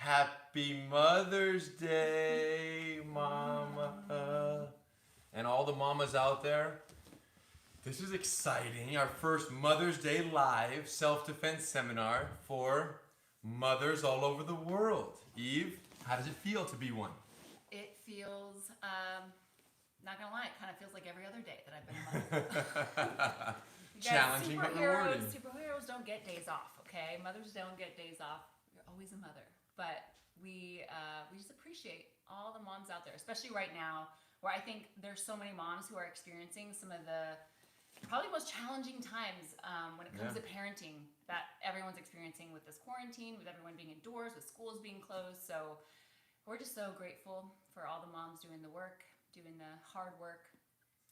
Happy Mother's Day, Mama. And all the mamas out there, this is exciting. Our first Mother's Day live self-defense seminar for mothers all over the world. Eve, how does it feel to be one? It feels, not gonna lie, it kind of feels like every other day that I've been a mother. Challenging but rewarding. Superheroes don't get days off, okay? Mothers don't get days off. You're always a mother. But we just appreciate all the moms out there, especially right now, where I think there's so many moms who are experiencing some of the probably most challenging times when it comes to parenting that everyone's experiencing with this quarantine, with everyone being indoors, with schools being closed. So we're just so grateful for all the moms doing the work, doing the hard work.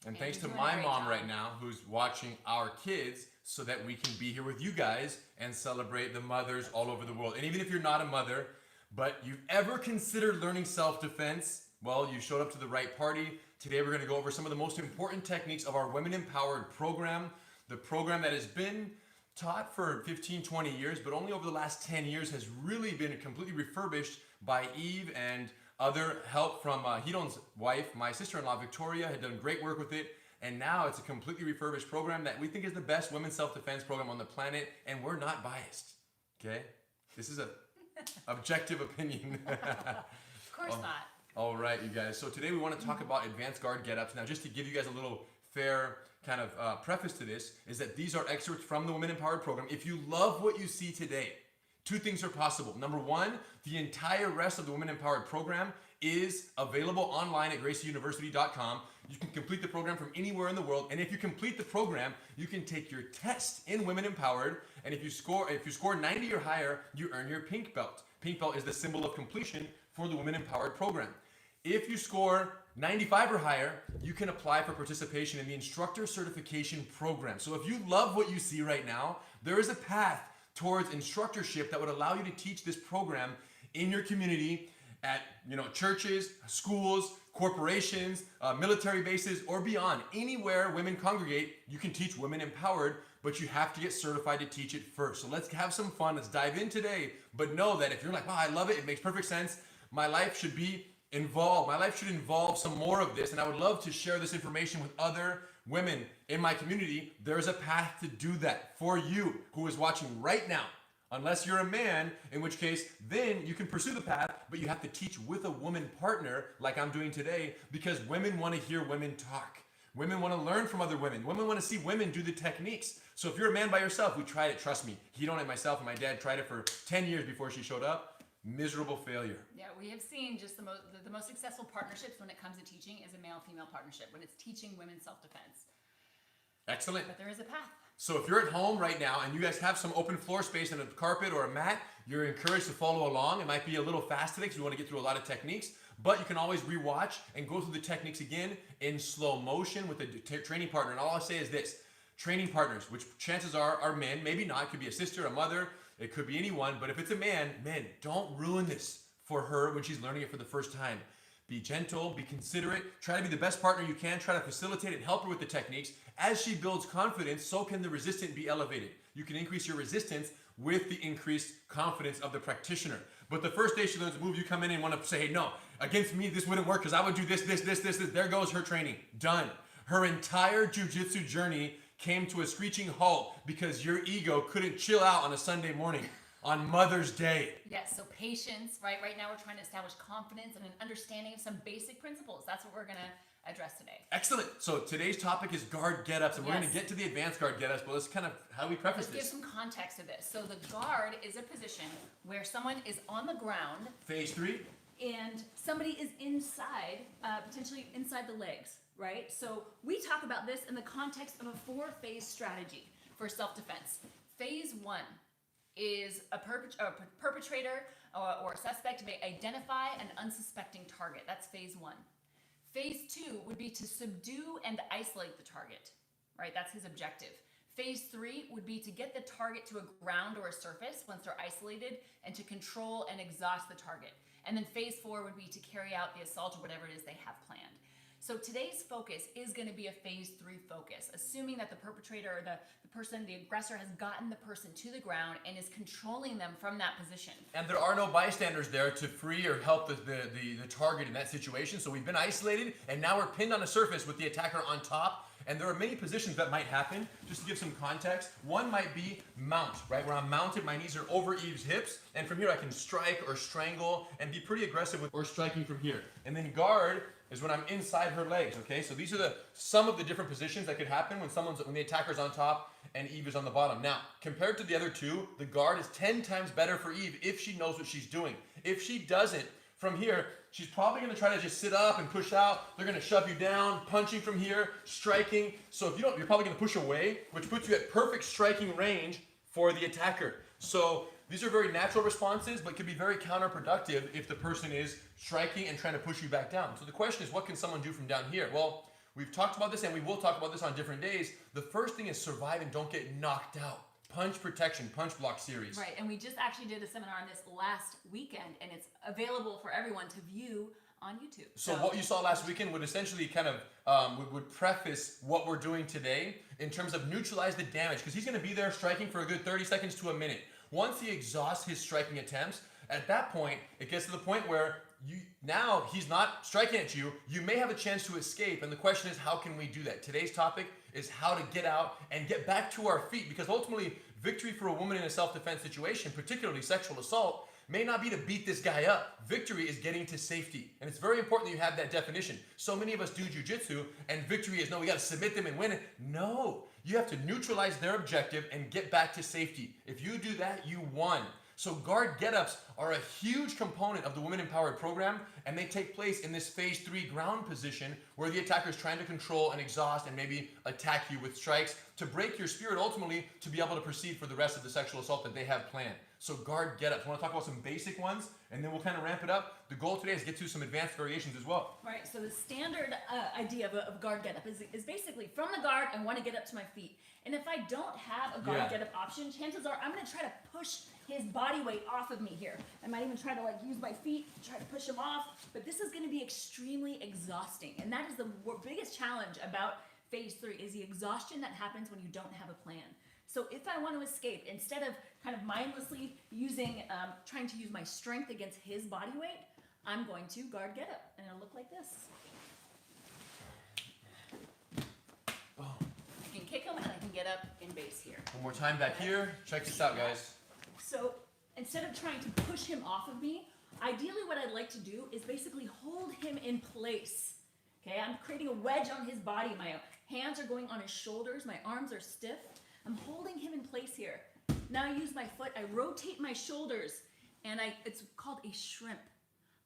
And thanks to my mom right now who's watching our kids so that we can be here with you guys and celebrate the mothers all over the world. And even if you're not a mother, but you've ever considered learning self-defense, well, you showed up to the right party. Today we're going to go over some of the most important techniques of our Women Empowered program, the program that has been taught for 15, 20 years, but only over the last 10 years has really been completely refurbished by Eve and other help from Hidon's wife, my sister-in-law Victoria, had done great work with it. And now it's a completely refurbished program that we think is the best women's self-defense program on the planet, and we're not biased, okay? This is an objective opinion. Of course not. All right, you guys. So today we want to talk about advanced guard get-ups. Now, just to give you guys a little fair kind of preface to this, is that these are excerpts from the Women Empowered program. If you love what you see today, two things are possible. Number one, the entire rest of the Women Empowered program is available online at gracieuniversity.com. You can complete the program from anywhere in the world, and if you complete the program, you can take your test in Women Empowered, and if you score 90 or higher, you earn your pink belt. Pink belt is the symbol of completion for the Women Empowered program. If you score 95 or higher, you can apply for participation in the instructor certification program. So if you love what you see right now, there is a path towards instructorship that would allow you to teach this program in your community at churches, schools, corporations, military bases, or beyond. Anywhere women congregate, you can teach Women Empowered, but you have to get certified to teach it first. So let's have some fun. Let's dive in today. But know that if you're like, wow, I love it. It makes perfect sense. My life should be involved. My life should involve some more of this. And I would love to share this information with other women in my community. There's a path to do that for you who is watching right now. Unless you're a man, in which case, then you can pursue the path, but you have to teach with a woman partner like I'm doing today, because women want to hear women talk. Women want to learn from other women. Women want to see women do the techniques. So if you're a man by yourself, we tried it, trust me. Hidon and myself and my dad tried it for 10 years before she showed up. Miserable failure. Yeah, we have seen just the most successful partnerships when it comes to teaching is a male-female partnership, when it's teaching women self-defense. Excellent. But there is a path. So if you're at home right now and you guys have some open floor space and a carpet or a mat, you're encouraged to follow along. It might be a little fast today because we want to get through a lot of techniques, but you can always rewatch and go through the techniques again in slow motion with a training partner. And all I'll say is this: training partners, which chances are men, maybe not, it could be a sister, a mother, it could be anyone, but if it's a man, men, don't ruin this for her when she's learning it for the first time. Be gentle, be considerate, try to be the best partner you can, try to facilitate and help her with the techniques. As she builds confidence, so can the resistant be elevated. You can increase your resistance with the increased confidence of the practitioner. But the first day she learns a move, you come in and want to say, hey, no, against me this wouldn't work because I would do this. There goes her training. Done. Her entire jiu-jitsu journey came to a screeching halt because your ego couldn't chill out on a Sunday morning. On Mother's Day. Yes, so patience, right? Right now we're trying to establish confidence and an understanding of some basic principles. That's what we're going to address today. Excellent. So today's topic is guard get-ups, and we're going to get to the advanced guard get-ups, but let's kind of, how do we preface this? Let's give some context to this. So the guard is a position where someone is on the ground. Phase 3. And somebody is inside, potentially inside the legs, right? So we talk about this in the context of a 4-phase strategy for self-defense. Phase 1 is a perpetrator or a suspect may identify an unsuspecting target. That's phase 1. Phase 2 would be to subdue and isolate the target, right? That's his objective. Phase 3 would be to get the target to a ground or a surface once they're isolated and to control and exhaust the target. And then phase 4 would be to carry out the assault or whatever it is they have planned. So today's focus is going to be a phase 3 focus, assuming that the perpetrator or the person, the aggressor, has gotten the person to the ground and is controlling them from that position. And there are no bystanders there to free or help the target in that situation. So we've been isolated, and now we're pinned on a surface with the attacker on top. And there are many positions that might happen. Just to give some context, one might be mount, right? Where I'm mounted, my knees are over Eve's hips, and from here I can strike or strangle and be pretty aggressive with or striking from here. And then guard is when I'm inside her legs, okay? So these are some of the different positions that could happen when the attacker's on top and Eve is on the bottom. Now, compared to the other two, the guard is 10 times better for Eve if she knows what she's doing. If she doesn't, from here, she's probably going to try to just sit up and push out. They're going to shove you down, punching from here, striking. So if you don't, you're probably going to push away, which puts you at perfect striking range for the attacker. So these are very natural responses, but can be very counterproductive if the person is striking and trying to push you back down. So the question is, what can someone do from down here? Well, we've talked about this, and we will talk about this on different days. The first thing is survive and don't get knocked out. Punch protection, punch block series. Right, and we just actually did a seminar on this last weekend, and it's available for everyone to view on YouTube. So what you saw last weekend would essentially kind of would preface what we're doing today in terms of neutralize the damage, because he's going to be there striking for a good 30 seconds to a minute. Once he exhausts his striking attempts, at that point, it gets to the point where now he's not striking at you. You may have a chance to escape, and the question is, how can we do that? Today's topic is how to get out and get back to our feet, because ultimately, victory for a woman in a self-defense situation, particularly sexual assault, may not be to beat this guy up. Victory is getting to safety, and it's very important that you have that definition. So many of us do jiu-jitsu, and victory is, no, we got to submit them and win it. No, you have to neutralize their objective and get back to safety. If you do that, you won. So guard get-ups are a huge component of the Women Empowered program, and they take place in this phase 3 ground position where the attacker is trying to control and exhaust and maybe attack you with strikes to break your spirit, ultimately to be able to proceed for the rest of the sexual assault that they have planned. So guard get-ups. I want to talk about some basic ones, and then we'll kind of ramp it up. The goal today is to get to some advanced variations as well. Right, so the standard idea of guard get-up is basically from the guard, I want to get up to my feet. And if I don't have a guard get-up option, chances are I'm going to try to push his body weight off of me here. I might even try to use my feet, try to push him off, but this is going to be extremely exhausting. And that is the biggest challenge about phase 3 is the exhaustion that happens when you don't have a plan. So if I want to escape, instead of kind of mindlessly trying to use my strength against his body weight, I'm going to guard get up, and it'll look like this. I can kick him, and I can get up in base here. One more time back here. Check this out, guys. So instead of trying to push him off of me, ideally what I'd like to do is basically hold him in place. Okay, I'm creating a wedge on his body. My hands are going on his shoulders. My arms are stiff. I'm holding him in place here. Now I use my foot. I rotate my shoulders, and it's called a shrimp.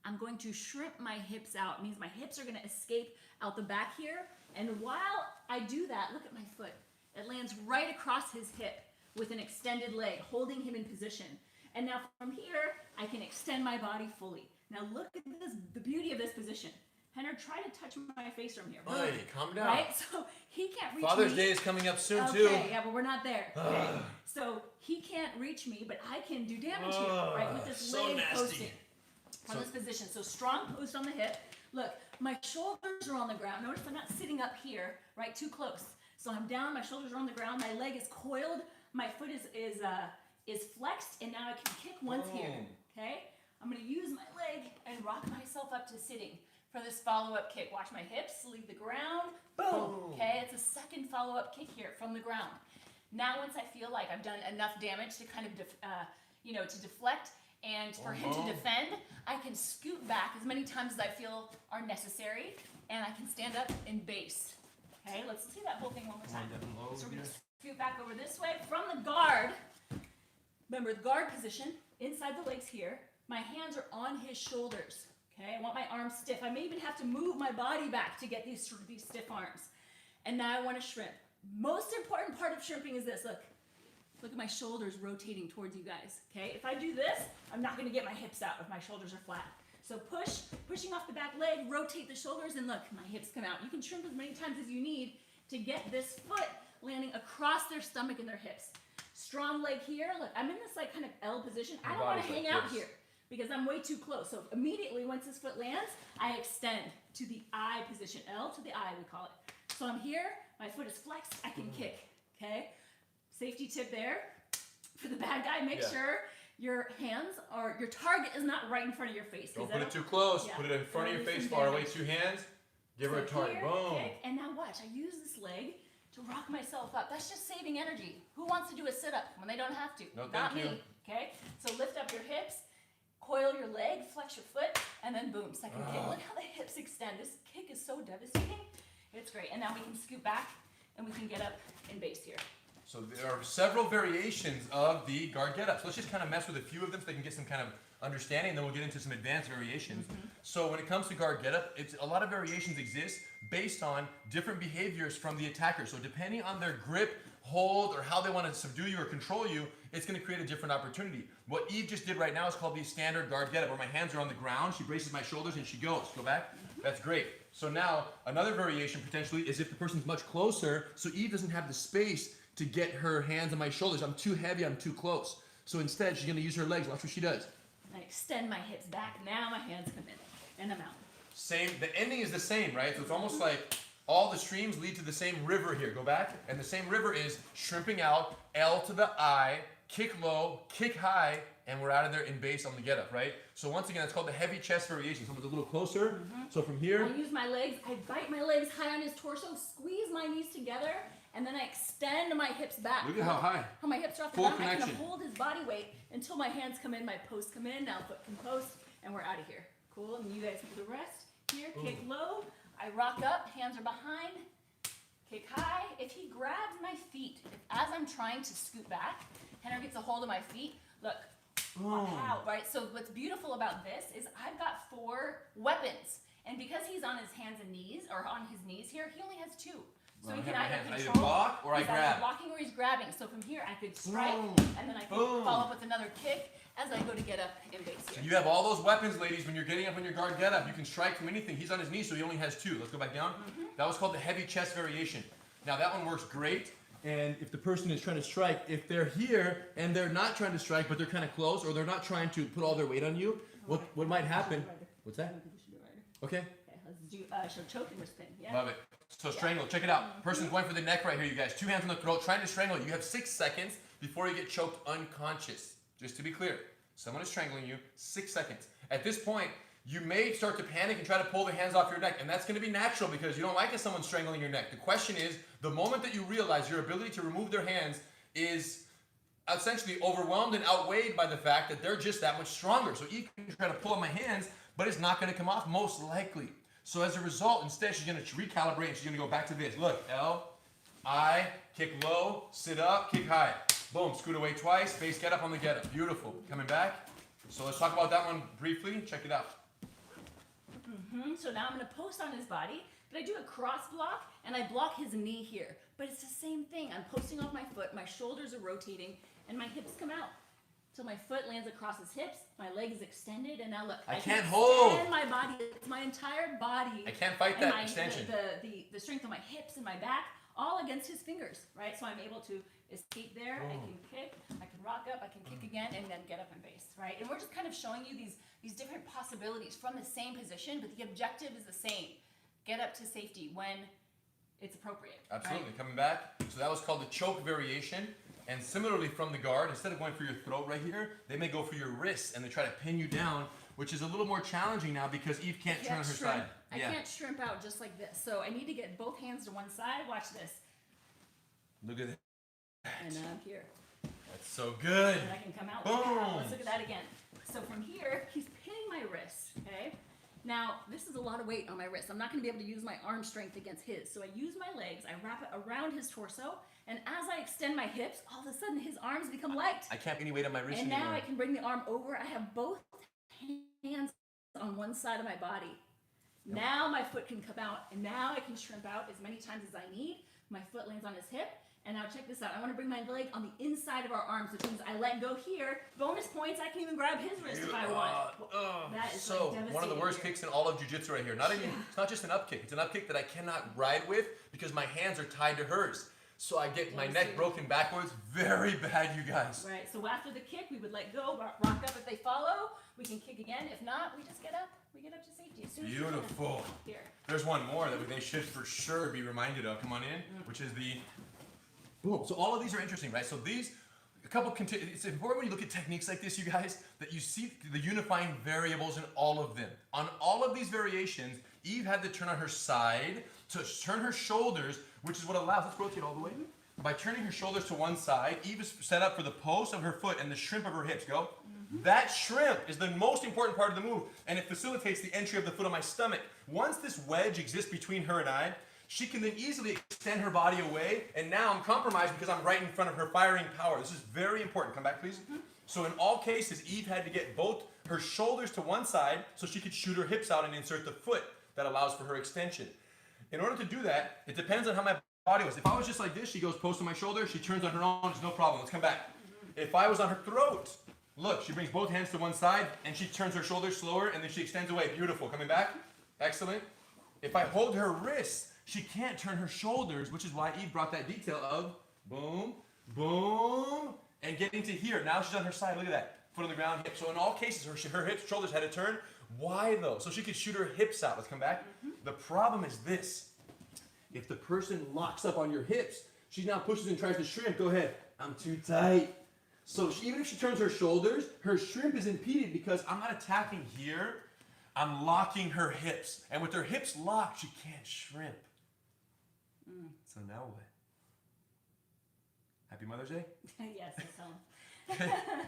I'm going to shrimp my hips out. It means my hips are going to escape out the back here. And while I do that, look at my foot. It lands right across his hip with an extended leg, holding him in position. And now from here, I can extend my body fully. Now look at this, the beauty of this position. Henner, try to touch my face from here. Hey, calm down. Right? So he can't reach Father's me. Day is coming up soon, okay, too. Yeah, but we're not there. Okay. So he can't reach me, but I can do damage here, right? With this so leg nasty. posted from this position. So strong post on the hip. Look, my shoulders are on the ground. Notice I'm not sitting up here, right? Too close. So I'm down, my shoulders are on the ground, my leg is coiled, my foot is flexed, and now I can kick once here. Okay? I'm gonna use my leg and rock myself up to sitting for this follow-up kick. Watch my hips leave the ground. Boom! Okay, it's a second follow-up kick here from the ground. Now once I feel like I've done enough damage to kind of, to deflect and for him to defend, I can scoot back as many times as I feel are necessary, and I can stand up in base. Okay, let's see that whole thing one more time. So we're going to scoot back over this way from the guard. Remember, the guard position, inside the legs here. My hands are on his shoulders. Okay, I want my arms stiff. I may even have to move my body back to get these stiff arms. And now I want to shrimp. Most important part of shrimping is this. Look at my shoulders rotating towards you guys. Okay, if I do this, I'm not going to get my hips out if my shoulders are flat. So pushing off the back leg, rotate the shoulders, and look, my hips come out. You can shrimp as many times as you need to get this foot landing across their stomach and their hips. Strong leg here. Look, I'm in this kind of L position. I don't want to hang out here. because I'm way too close. So immediately once his foot lands, I extend to the I position, L to the I we call it. So I'm here, my foot is flexed, I can kick, okay? Safety tip there. For the bad guy, make sure your hands or your target is not right in front of your face. Don't put it too close. Put it in front of your face, far away, 2 hands. Give her a target. Boom. Kick, and now watch, I use this leg to rock myself up. That's just saving energy. Who wants to do a sit-up when they don't have to? No, not thank you. me, okay? So lift up your hips, coil your leg, flex your foot, and then boom, second kick. Look how the hips extend. This kick is so devastating. It's great. And now we can scoot back and we can get up in base here. So there are several variations of the guard get-ups. Let's just kind of mess with a few of them so they can get some kind of understanding, and then we'll get into some advanced variations. So when it comes to guard get-up, a lot of variations exist based on different behaviors from the attacker. So depending on their grip, hold, or how they want to subdue you or control you, it's going to create a different opportunity. What Eve just did right now is called the standard guard get-up, where my hands are on the ground, she braces my shoulders, and she goes. Go back. That's great. So now, another variation potentially is if the person's much closer, so Eve doesn't have the space to get her hands on my shoulders. I'm too heavy, I'm too close. So instead, she's going to use her legs. Watch what she does. I extend my hips back. Now my hands come in, and I'm out. Same, the ending is the same, right? So it's almost like all the streams lead to the same river here. Go back. And the same river is shrimping out, L to the I, kick low, kick high, and we're out of there in base on the get up, right? So once again, that's called the heavy chest variation. Someone's a little closer. So from here. I use my legs, I bite my legs high on his torso, squeeze my knees together, and then I extend my hips back. Look at how high. How my hips are off the Full ground. I connection. can hold his body weight until my hands come in, my posts come in, now foot can post, and we're out of here. Cool, and you guys do the rest. Here, kick low, I rock up, hands are behind, kick high. If he grabs my feet, as I'm trying to scoot back, Henry gets a hold of my feet, look, out, right? So what's beautiful about this is I've got 4 weapons. And because he's on his hands and knees, or on his knees here, he only has 2. So he can either control, block or I he's grab. either blocking or he's grabbing. So from here I could strike, and then I can follow up with another kick as I go to get up in base here. So you have all those weapons, ladies, when you're getting up on your guard get up. You can strike from anything. He's on his knees, so he only has 2. Let's go back down. That was called the heavy chest variation. Now that one works great. And if the person is trying to strike, if they're here and they're not trying to strike, but they're kind of close, or they're not trying to put all their weight on you, what might happen? What's that? Okay. Okay, let's do show choke and wrist pin. Yeah. Love it. So strangle, check it out. Person's going for the neck right here, you guys. 2 hands on the throat, trying to strangle you. You have 6 seconds before you get choked unconscious. Just to be clear, someone is strangling you, 6 seconds. At this point, you may start to panic and try to pull the hands off your neck, and that's going to be natural because you don't like it someone strangling your neck. The question is, the moment that you realize your ability to remove their hands is essentially overwhelmed and outweighed by the fact that they're just that much stronger. So you can try to pull on my hands, but it's not going to come off, most likely. So as a result, instead, she's going to recalibrate and she's going to go back to this. Look, L, I, kick low, sit up, kick high. Boom, scoot away twice, base get up on the get up. Beautiful. Coming back. So let's talk about that one briefly. Check it out. So now I'm going to post on his body, but I do a cross block, and I block his knee here. But it's the same thing. I'm posting off my foot, my shoulders are rotating, and my hips come out. So my foot lands across his hips, my leg is extended, and now look. I can't hold. Extend my body. It's my entire body. I can't fight that extension. The strength of my hips and my back, all against his fingers, right? So I'm able to escape there. I can kick, I can rock up, I can kick again, and then get up in base, right? And we're just kind of showing you these different possibilities from the same position, but the objective is the same. Get up to safety when it's appropriate. Absolutely. Right? Coming back. So that was called the choke variation. And similarly from the guard, instead of going for your throat right here, they may go for your wrists and they try to pin you down, which is a little more challenging now because Eve can't turn her side. I can't shrimp out just like this. So I need to get both hands to one side. Watch this. Look at that. And then I'm here. That's so good. And I can come out. Boom. Let's look at that again. So from here, he's pinning my wrist, okay? Now, this is a lot of weight on my wrist. I'm not going to be able to use my arm strength against his. So I use my legs, I wrap it around his torso, and as I extend my hips, all of a sudden his arms become light. I can't put any weight on my wrist and anymore. now I can bring the arm over. I have both hands on one side of my body. Yep. Now my foot can come out, and now I can shrimp out as many times as I need. My foot lands on his hip. And now check this out. I want to bring my leg on the inside of our arms, which means I let go here. Bonus points, I can even grab his wrist if I want. That is so like one of the worst kicks in all of jiu-jitsu right here. Not even, it's not just an up kick. It's an up kick that I cannot ride with because my hands are tied to hers. So I get my Yeah, neck so- broken backwards. Very bad, you guys. Right, so after the kick, we would let go, rock up if they follow. We can kick again. If not, we just get up. We get up to safety as soon as we can. Beautiful. Here. There's one more that they should for sure be reminded of. Come on in, which is the boom. So all of these are interesting, right? So these, it's important when you look at techniques like this, you guys, that you see the unifying variables in all of them. On all of these variations, Eve had to turn on her side, to turn her shoulders, which is what allows, let's rotate all the way. By turning her shoulders to one side, Eve is set up for the post of her foot and the shrimp of her hips. Go. That shrimp is the most important part of the move, and it facilitates the entry of the foot on my stomach. Once this wedge exists between her and I, she can then easily extend her body away, and now I'm compromised because I'm right in front of her firing power. This is very important. Come back, please. So in all cases, Eve had to get both her shoulders to one side so she could shoot her hips out and insert the foot that allows for her extension. In order to do that, it depends on how my body was. If I was just like this, she goes post on my shoulder, she turns on her own, it's no problem. Let's come back. If I was on her throat, look, she brings both hands to one side and she turns her shoulders slower and then she extends away. Beautiful. Coming back. Excellent. If I hold her wrists, she can't turn her shoulders, which is why Eve brought that detail of boom, boom, and getting to here. Now she's on her side. Look at that. Foot on the ground, hip. So in all cases, her hips, shoulders had to turn. Why though? So she could shoot her hips out. Let's come back. The problem is this. If the person locks up on your hips, she now pushes and tries to shrimp. Go ahead. I'm too tight. So even if she turns her shoulders, her shrimp is impeded because I'm not attacking here. I'm locking her hips. And with her hips locked, she can't shrimp. So now what? Happy Mother's Day? Yes, that's home.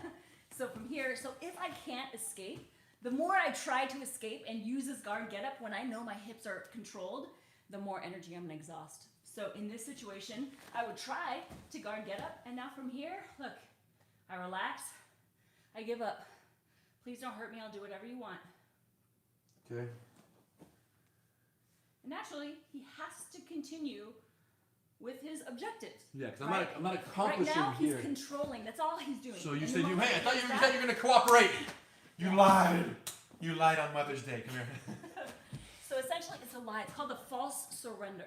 So from here, so if I can't escape, the more I try to escape and use this guard get up when I know my hips are controlled, the more energy I'm gonna exhaust. So in this situation, I would try to guard get up, and now from here, look, I relax, I give up. Please don't hurt me, I'll do whatever you want. Okay. And naturally, he has to continue with his objectives. Yeah, because right? I'm not accomplishing right now, here. he's controlling. That's all he's doing. So you And said the hey, moment I thought he you does said that- you're gonna cooperate. You lied. You lied on Mother's Day. Come here. So essentially, it's a lie. It's called the false surrender.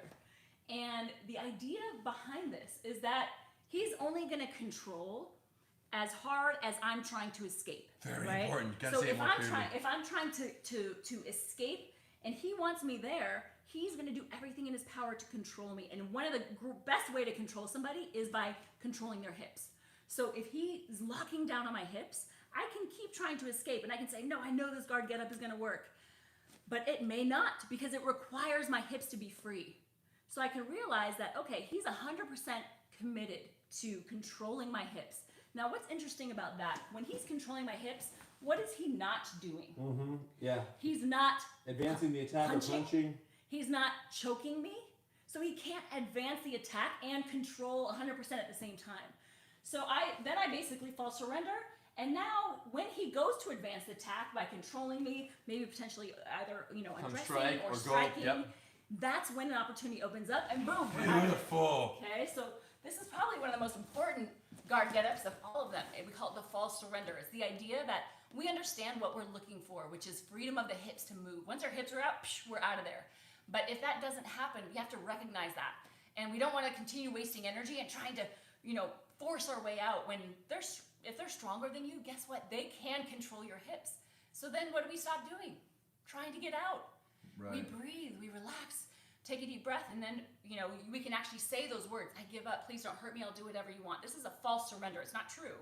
And the idea behind this is that he's only going to control as hard as I'm trying to escape. Very right? important. You gotta So say it if more I'm clearly. trying, if I'm trying to escape, and he wants me there, he's going to do everything in his power to control me. And one of the best way to control somebody is by controlling their hips. So if he is locking down on my hips, I can keep trying to escape, and I can say, no, I know this guard get up is going to work. But it may not, because it requires my hips to be free. So I can realize that, okay, he's 100% committed to controlling my hips. Now, what's interesting about that, when he's controlling my hips, what is he not doing? Mm-hmm. Yeah. He's not Advancing the attack Punching? or punching. He's not choking me, so he can't advance the attack and control 100% at the same time. So I basically fall surrender, and now when he goes to advance the attack by controlling me, maybe potentially either Come addressing strike or or go, striking, yep. that's when an opportunity opens up, and boom, we're out of it. Beautiful. Okay, so this is probably one of the most important guard get-ups of all of them. We call it the false surrender. It's the idea that we understand what we're looking for, which is freedom of the hips to move. Once our hips are out, we're out of there. But if that doesn't happen, we have to recognize that. And we don't want to continue wasting energy and trying to, force our way out when if they're stronger than you, guess what? They can control your hips. So then what do we stop doing? Trying to get out. Right. We breathe, we relax, take a deep breath, and then, we can actually say those words. I give up. Please don't hurt me. I'll do whatever you want. This is a false surrender. It's not true.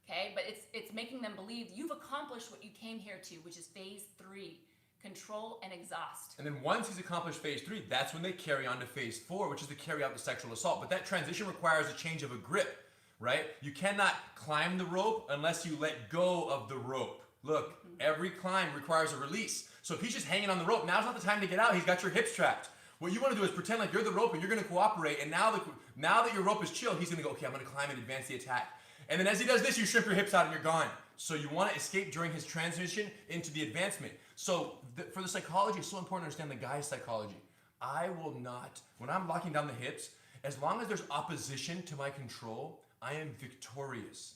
Okay? But it's making them believe you've accomplished what you came here to, which is phase 3. Control and exhaust. And then once he's accomplished phase 3, that's when they carry on to phase 4, which is to carry out the sexual assault. But that transition requires a change of a grip, right? You cannot climb the rope unless you let go of the rope. Look, every climb requires a release. So if he's just hanging on the rope, now's not the time to get out. He's got your hips trapped. What you want to do is pretend like you're the rope and you're going to cooperate. And now that your rope is chill, he's going to go, okay, I'm going to climb and advance the attack. And then as he does this, you shrimp your hips out and you're gone. So you want to escape during his transition into the advancement. So for the psychology, it's so important to understand the guy's psychology. I will not, when I'm locking down the hips, as long as there's opposition to my control, I am victorious.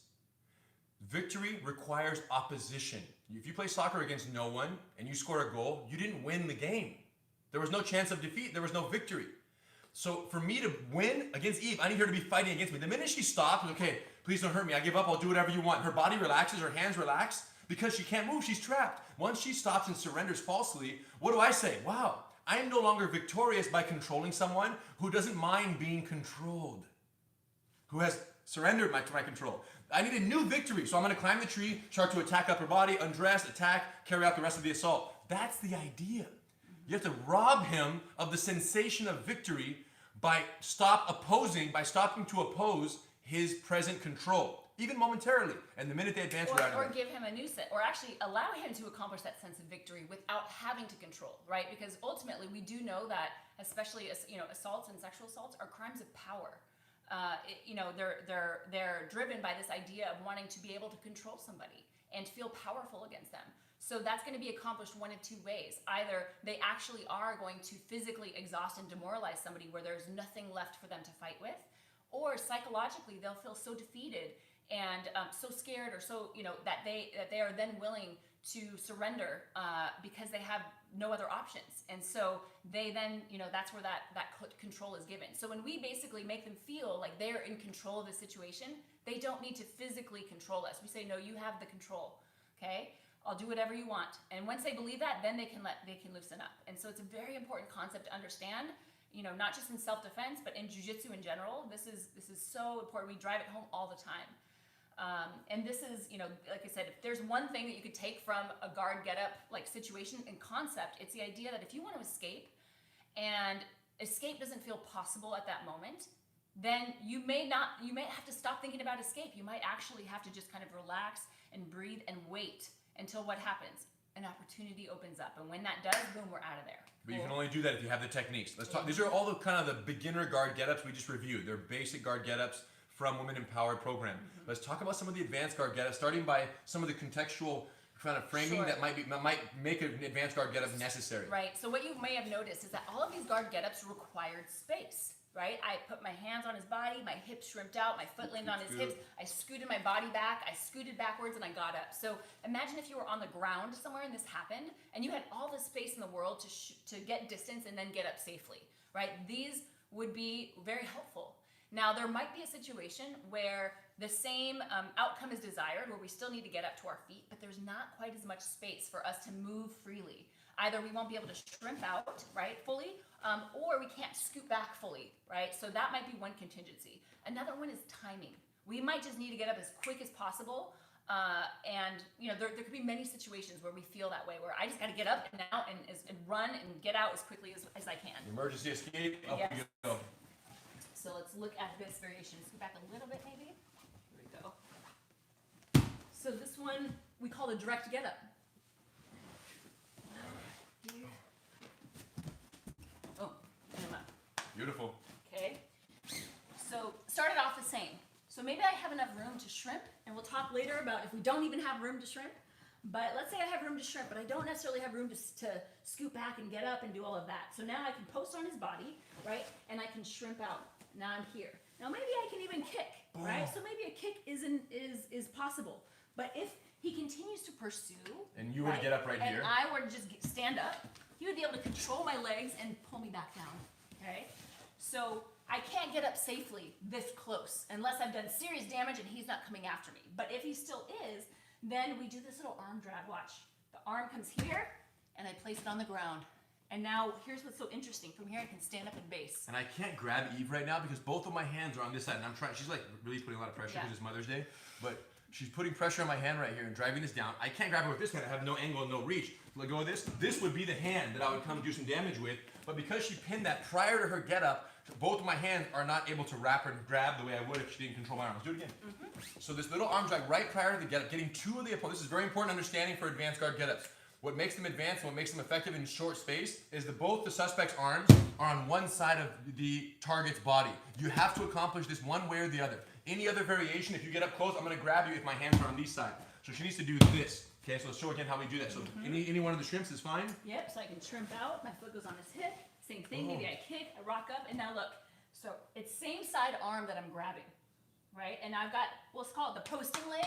Victory requires opposition. If you play soccer against no one and you score a goal, you didn't win the game. There was no chance of defeat. There was no victory. So for me to win against Eve, I need her to be fighting against me. The minute she stops, okay, please don't hurt me. I give up. I'll do whatever you want. Her body relaxes. Her hands relax because she can't move. She's trapped. Once she stops and surrenders falsely, what do I say? Wow, I am no longer victorious by controlling someone who doesn't mind being controlled, who has surrendered to my control. I need a new victory. So I'm going to climb the tree, start to attack upper body, undress, attack, carry out the rest of the assault. That's the idea. You have to rob him of the sensation of victory by stopping to oppose his present control, even momentarily. And the minute they advance, or give him a new set, or actually allow him to accomplish that sense of victory without having to control, right? Because ultimately, we do know that, especially assaults and sexual assaults are crimes of power. They're driven by this idea of wanting to be able to control somebody and feel powerful against them. So that's going to be accomplished one of two ways. Either they actually are going to physically exhaust and demoralize somebody where there's nothing left for them to fight with, or psychologically they'll feel so defeated and so scared, or so that they are then willing to surrender because they have no other options. And so they then that's where that control is given. So when we basically make them feel like they're in control of the situation, they don't need to physically control us. We say, no, you have the control. Okay, I'll do whatever you want. And once they believe that, then they can loosen up. And so it's a very important concept to understand, not just in self-defense, but in jiu-jitsu in general. This is so important. We drive it home all the time. And this is, like I said, if there's one thing that you could take from a guard get-up like situation and concept, it's the idea that if you want to escape and escape doesn't feel possible at that moment, then you may have to stop thinking about escape. You might actually have to just kind of relax and breathe and wait until what happens? An opportunity opens up. And when that does, boom, we're out of there. But you can only do that if you have the techniques. Let's talk. These are all the kind of the beginner guard get-ups we just reviewed. They're basic guard get-ups from Women Empowered program. Mm-hmm. Let's talk about some of the advanced guard get-ups, starting by some of the contextual kind of framing that might make an advanced guard get-up necessary. Right. So what you may have noticed is that all of these guard get-ups required space. Right? I put my hands on his body, my hips shrimped out, my foot landed on his hips, I scooted my body back, I scooted backwards, and I got up. So imagine if you were on the ground somewhere and this happened, and you had all the space in the world to get distance and then get up safely, right? These would be very helpful. Now, there might be a situation where the same outcome is desired, where we still need to get up to our feet, but there's not quite as much space for us to move freely. Either we won't be able to shrimp out, right, fully, or we can't scoot back fully, right? So that might be one contingency. Another one is timing. We might just need to get up as quick as possible, and there could be many situations where we feel that way, where I just got to get up and out and run and get out as quickly as I can. Emergency escape, up Yes. we go. So let's look at this variation. Scoot back a little bit, maybe. Here we go. So this one we call a direct get up. Oh, and I'm up. Beautiful. Okay. So started off the same. So maybe I have enough room to shrimp, and we'll talk later about if we don't even have room to shrimp. But let's say I have room to shrimp, but I don't necessarily have room to scoot back and get up and do all of that. So now I can post on his body, right? And I can shrimp out. Now I'm here. Now maybe I can even kick, right? So maybe a kick is possible. But if he continues to pursue, and you were to get up right here, and I were to just stand up, he would be able to control my legs and pull me back down. Okay, so I can't get up safely this close unless I've done serious damage and he's not coming after me. But if he still is, then we do this little arm drag. Watch, the arm comes here, and I place it on the ground. And now here's what's so interesting. From here, I can stand up and base. and I can't grab Eve right now because both of my hands are on this side, and I'm trying. She's like really putting a lot of pressure because it's Mother's Day, but she's putting pressure on my hand right here and driving this down. I can't grab her with this hand. I have no angle, no reach. Let go of this. This would be the hand that I would come do some damage with. But because she pinned that prior to her get up, both of my hands are not able to wrap her and grab the way I would if she didn't control my arm. Let's do it again. Mm-hmm. So this little arm drag right prior to the get up, getting two of the opponents. This is very important understanding for advanced guard get ups. What makes them advanced and what makes them effective in short space is that both the suspect's arms are on one side of the target's body. You have to accomplish this one way or the other. Any other variation, if you get up close, I'm going to grab you if my hands are on these side. So she needs to do this. Okay, so let's show again how we do that. So any one of the shrimps is fine? Yep, so I can shrimp out. My foot goes on his hip. Same thing, maybe I kick, I rock up, and now look. So it's same side arm that I'm grabbing, right? And I've got, let's call it the posting leg,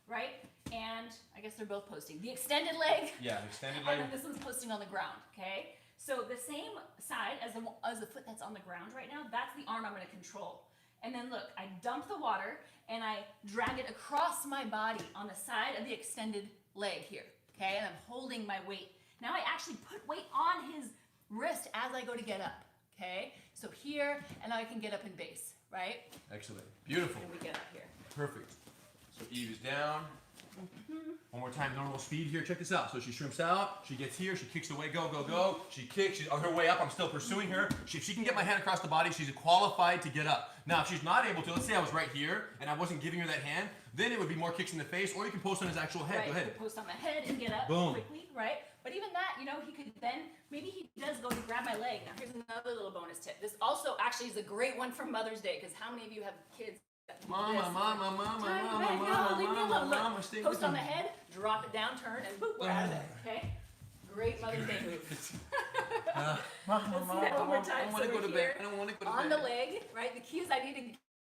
right? And I guess they're both posting. The extended leg. Yeah, the extended And leg. then this one's posting on the ground, okay? So the same side as the foot that's on the ground right now, that's the arm I'm gonna control. And then look, I dump the water and I drag it across my body on the side of the extended leg here, okay? And I'm holding my weight. Now I actually put weight on his wrist as I go to get up, okay? So here, and now I can get up in base, right? Excellent. Beautiful. And we get up here. Perfect. So Eve is down. One more time, normal speed here. Check this out. So she shrimps out. She gets here. She kicks away. Go, go, go. She kicks. She's on her way up. I'm still pursuing her. If she can get my hand across the body, she's qualified to get up. Now, if she's not able to, let's say I was right here and I wasn't giving her that hand, then it would be more kicks in the face, or you can post on his actual head. Right, Go ahead. Post on the head and get up quickly, right? But even that, you know, he could then, maybe he does go to grab my leg. Now, here's another little bonus tip. This also actually is a great one for Mother's Day, because how many of you have kids? Mama, Leave me alone. Look, post on the head, drop it down, turn, and boop, we're out of there, okay? Great Mother's Day move. Let's see that one more time. I don't want to go to bed. I don't want to go to bed. On the leg, right? The key is I need to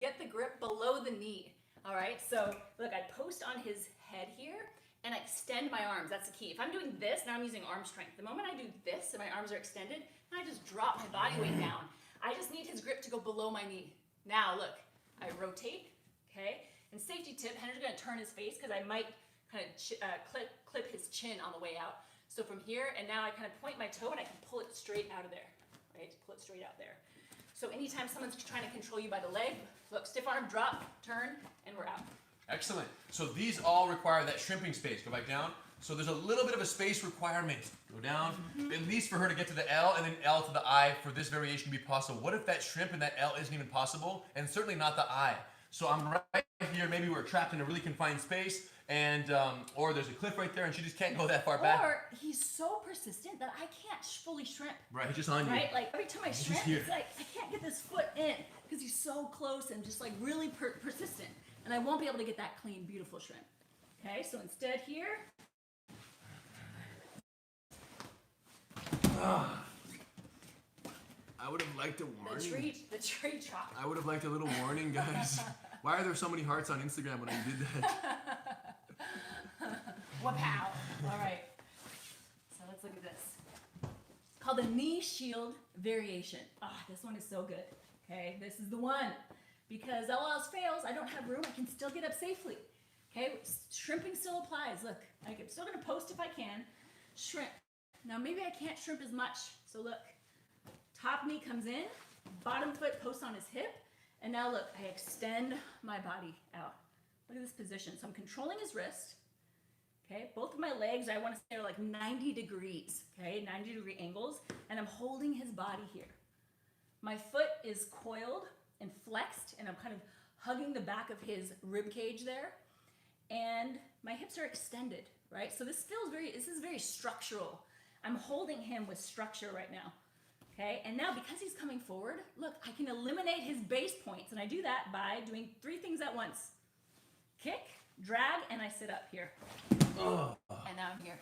get the grip below the knee. All right, so look, I post on his head here and I extend my arms. That's the key. If I'm doing this, now I'm using arm strength. The moment I do this and my arms are extended, I just drop my body weight down. I just need his grip to go below my knee. Now look, I rotate, okay? And safety tip, Henry's gonna turn his face because I might kind of clip his chin on the way out. So from here, and now I kind of point my toe and I can pull it straight out of there, right? Pull it straight out there. So anytime someone's trying to control you by the leg, look, stiff arm, drop, turn, and we're out. Excellent. So these all require that shrimping space. Go back down. So there's a little bit of a space requirement. Go down, at least for her to get to the L and then L to the I for this variation to be possible. What if that shrimp and that L isn't even possible? And certainly not the I. So I'm right here, maybe we're trapped in a really confined space, and or there's a cliff right there and she just can't go that far back. Or he's so persistent that I can't fully shrimp. Right, he's just on you. Right, like every time I shrimp, it's like I can't get this foot in because he's so close and just like really persistent. And I won't be able to get that clean, beautiful shrimp. Okay, so instead here, I would have liked a warning. the tree chop. I would have liked a little warning, guys. Why are there so many hearts on Instagram when I did that? Wapow. All right. So let's look at this. It's called the knee shield variation. Ah, this one is so good. Okay, this is the one. Because all else fails, I don't have room, I can still get up safely. Okay, shrimping still applies. Look, I'm still gonna post if I can. Shrimp. Now maybe I can't shrimp as much. So look, top knee comes in, bottom foot posts on his hip, and now look, I extend my body out. Look at this position. So I'm controlling his wrist. Okay, both of my legs, I want to say, are like 90 degrees. Okay, 90-degree angles, and I'm holding his body here. My foot is coiled and flexed, and I'm kind of hugging the back of his rib cage there, and my hips are extended, right? So this is very structural. I'm holding him with structure right now, okay? And now because he's coming forward, look, I can eliminate his base points, and I do that by doing 3 things at once. Kick, drag, and I sit up here. And now I'm here.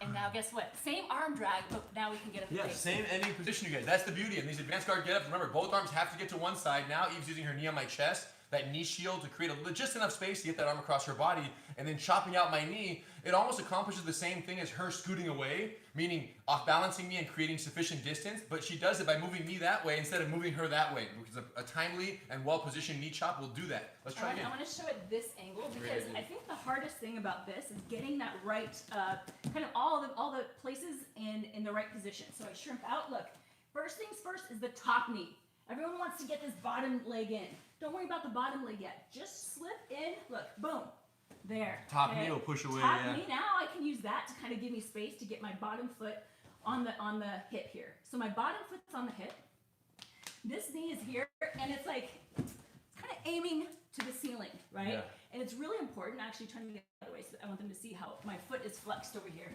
And now guess what? Same arm drag, but now we can get up. Yeah, same ending position, you guys. That's the beauty. And these advanced guard get-ups, remember, both arms have to get to one side. Now Eve's using her knee on my chest, that knee shield to create just enough space to get that arm across her body, and then chopping out my knee. It almost accomplishes the same thing as her scooting away, meaning off-balancing me and creating sufficient distance, but she does it by moving me that way instead of moving her that way, because a timely and well-positioned knee chop will do that. Let's try again. I want to show it this angle because I think the hardest thing about this is getting that right, kind of all the places in the right position. So I shrimp out. Look, first things first is the top knee. Everyone wants to get this bottom leg in. Don't worry about the bottom leg yet. Just slip in. Look, boom. There. Top knee will push away. Top knee. Now I can use that to kind of give me space to get my bottom foot on the hip here. So my bottom foot's on the hip. This knee is here, and it's like kind of aiming to the ceiling, right? Yeah. And it's really important. Actually, turning the other way, so I want them to see how my foot is flexed over here,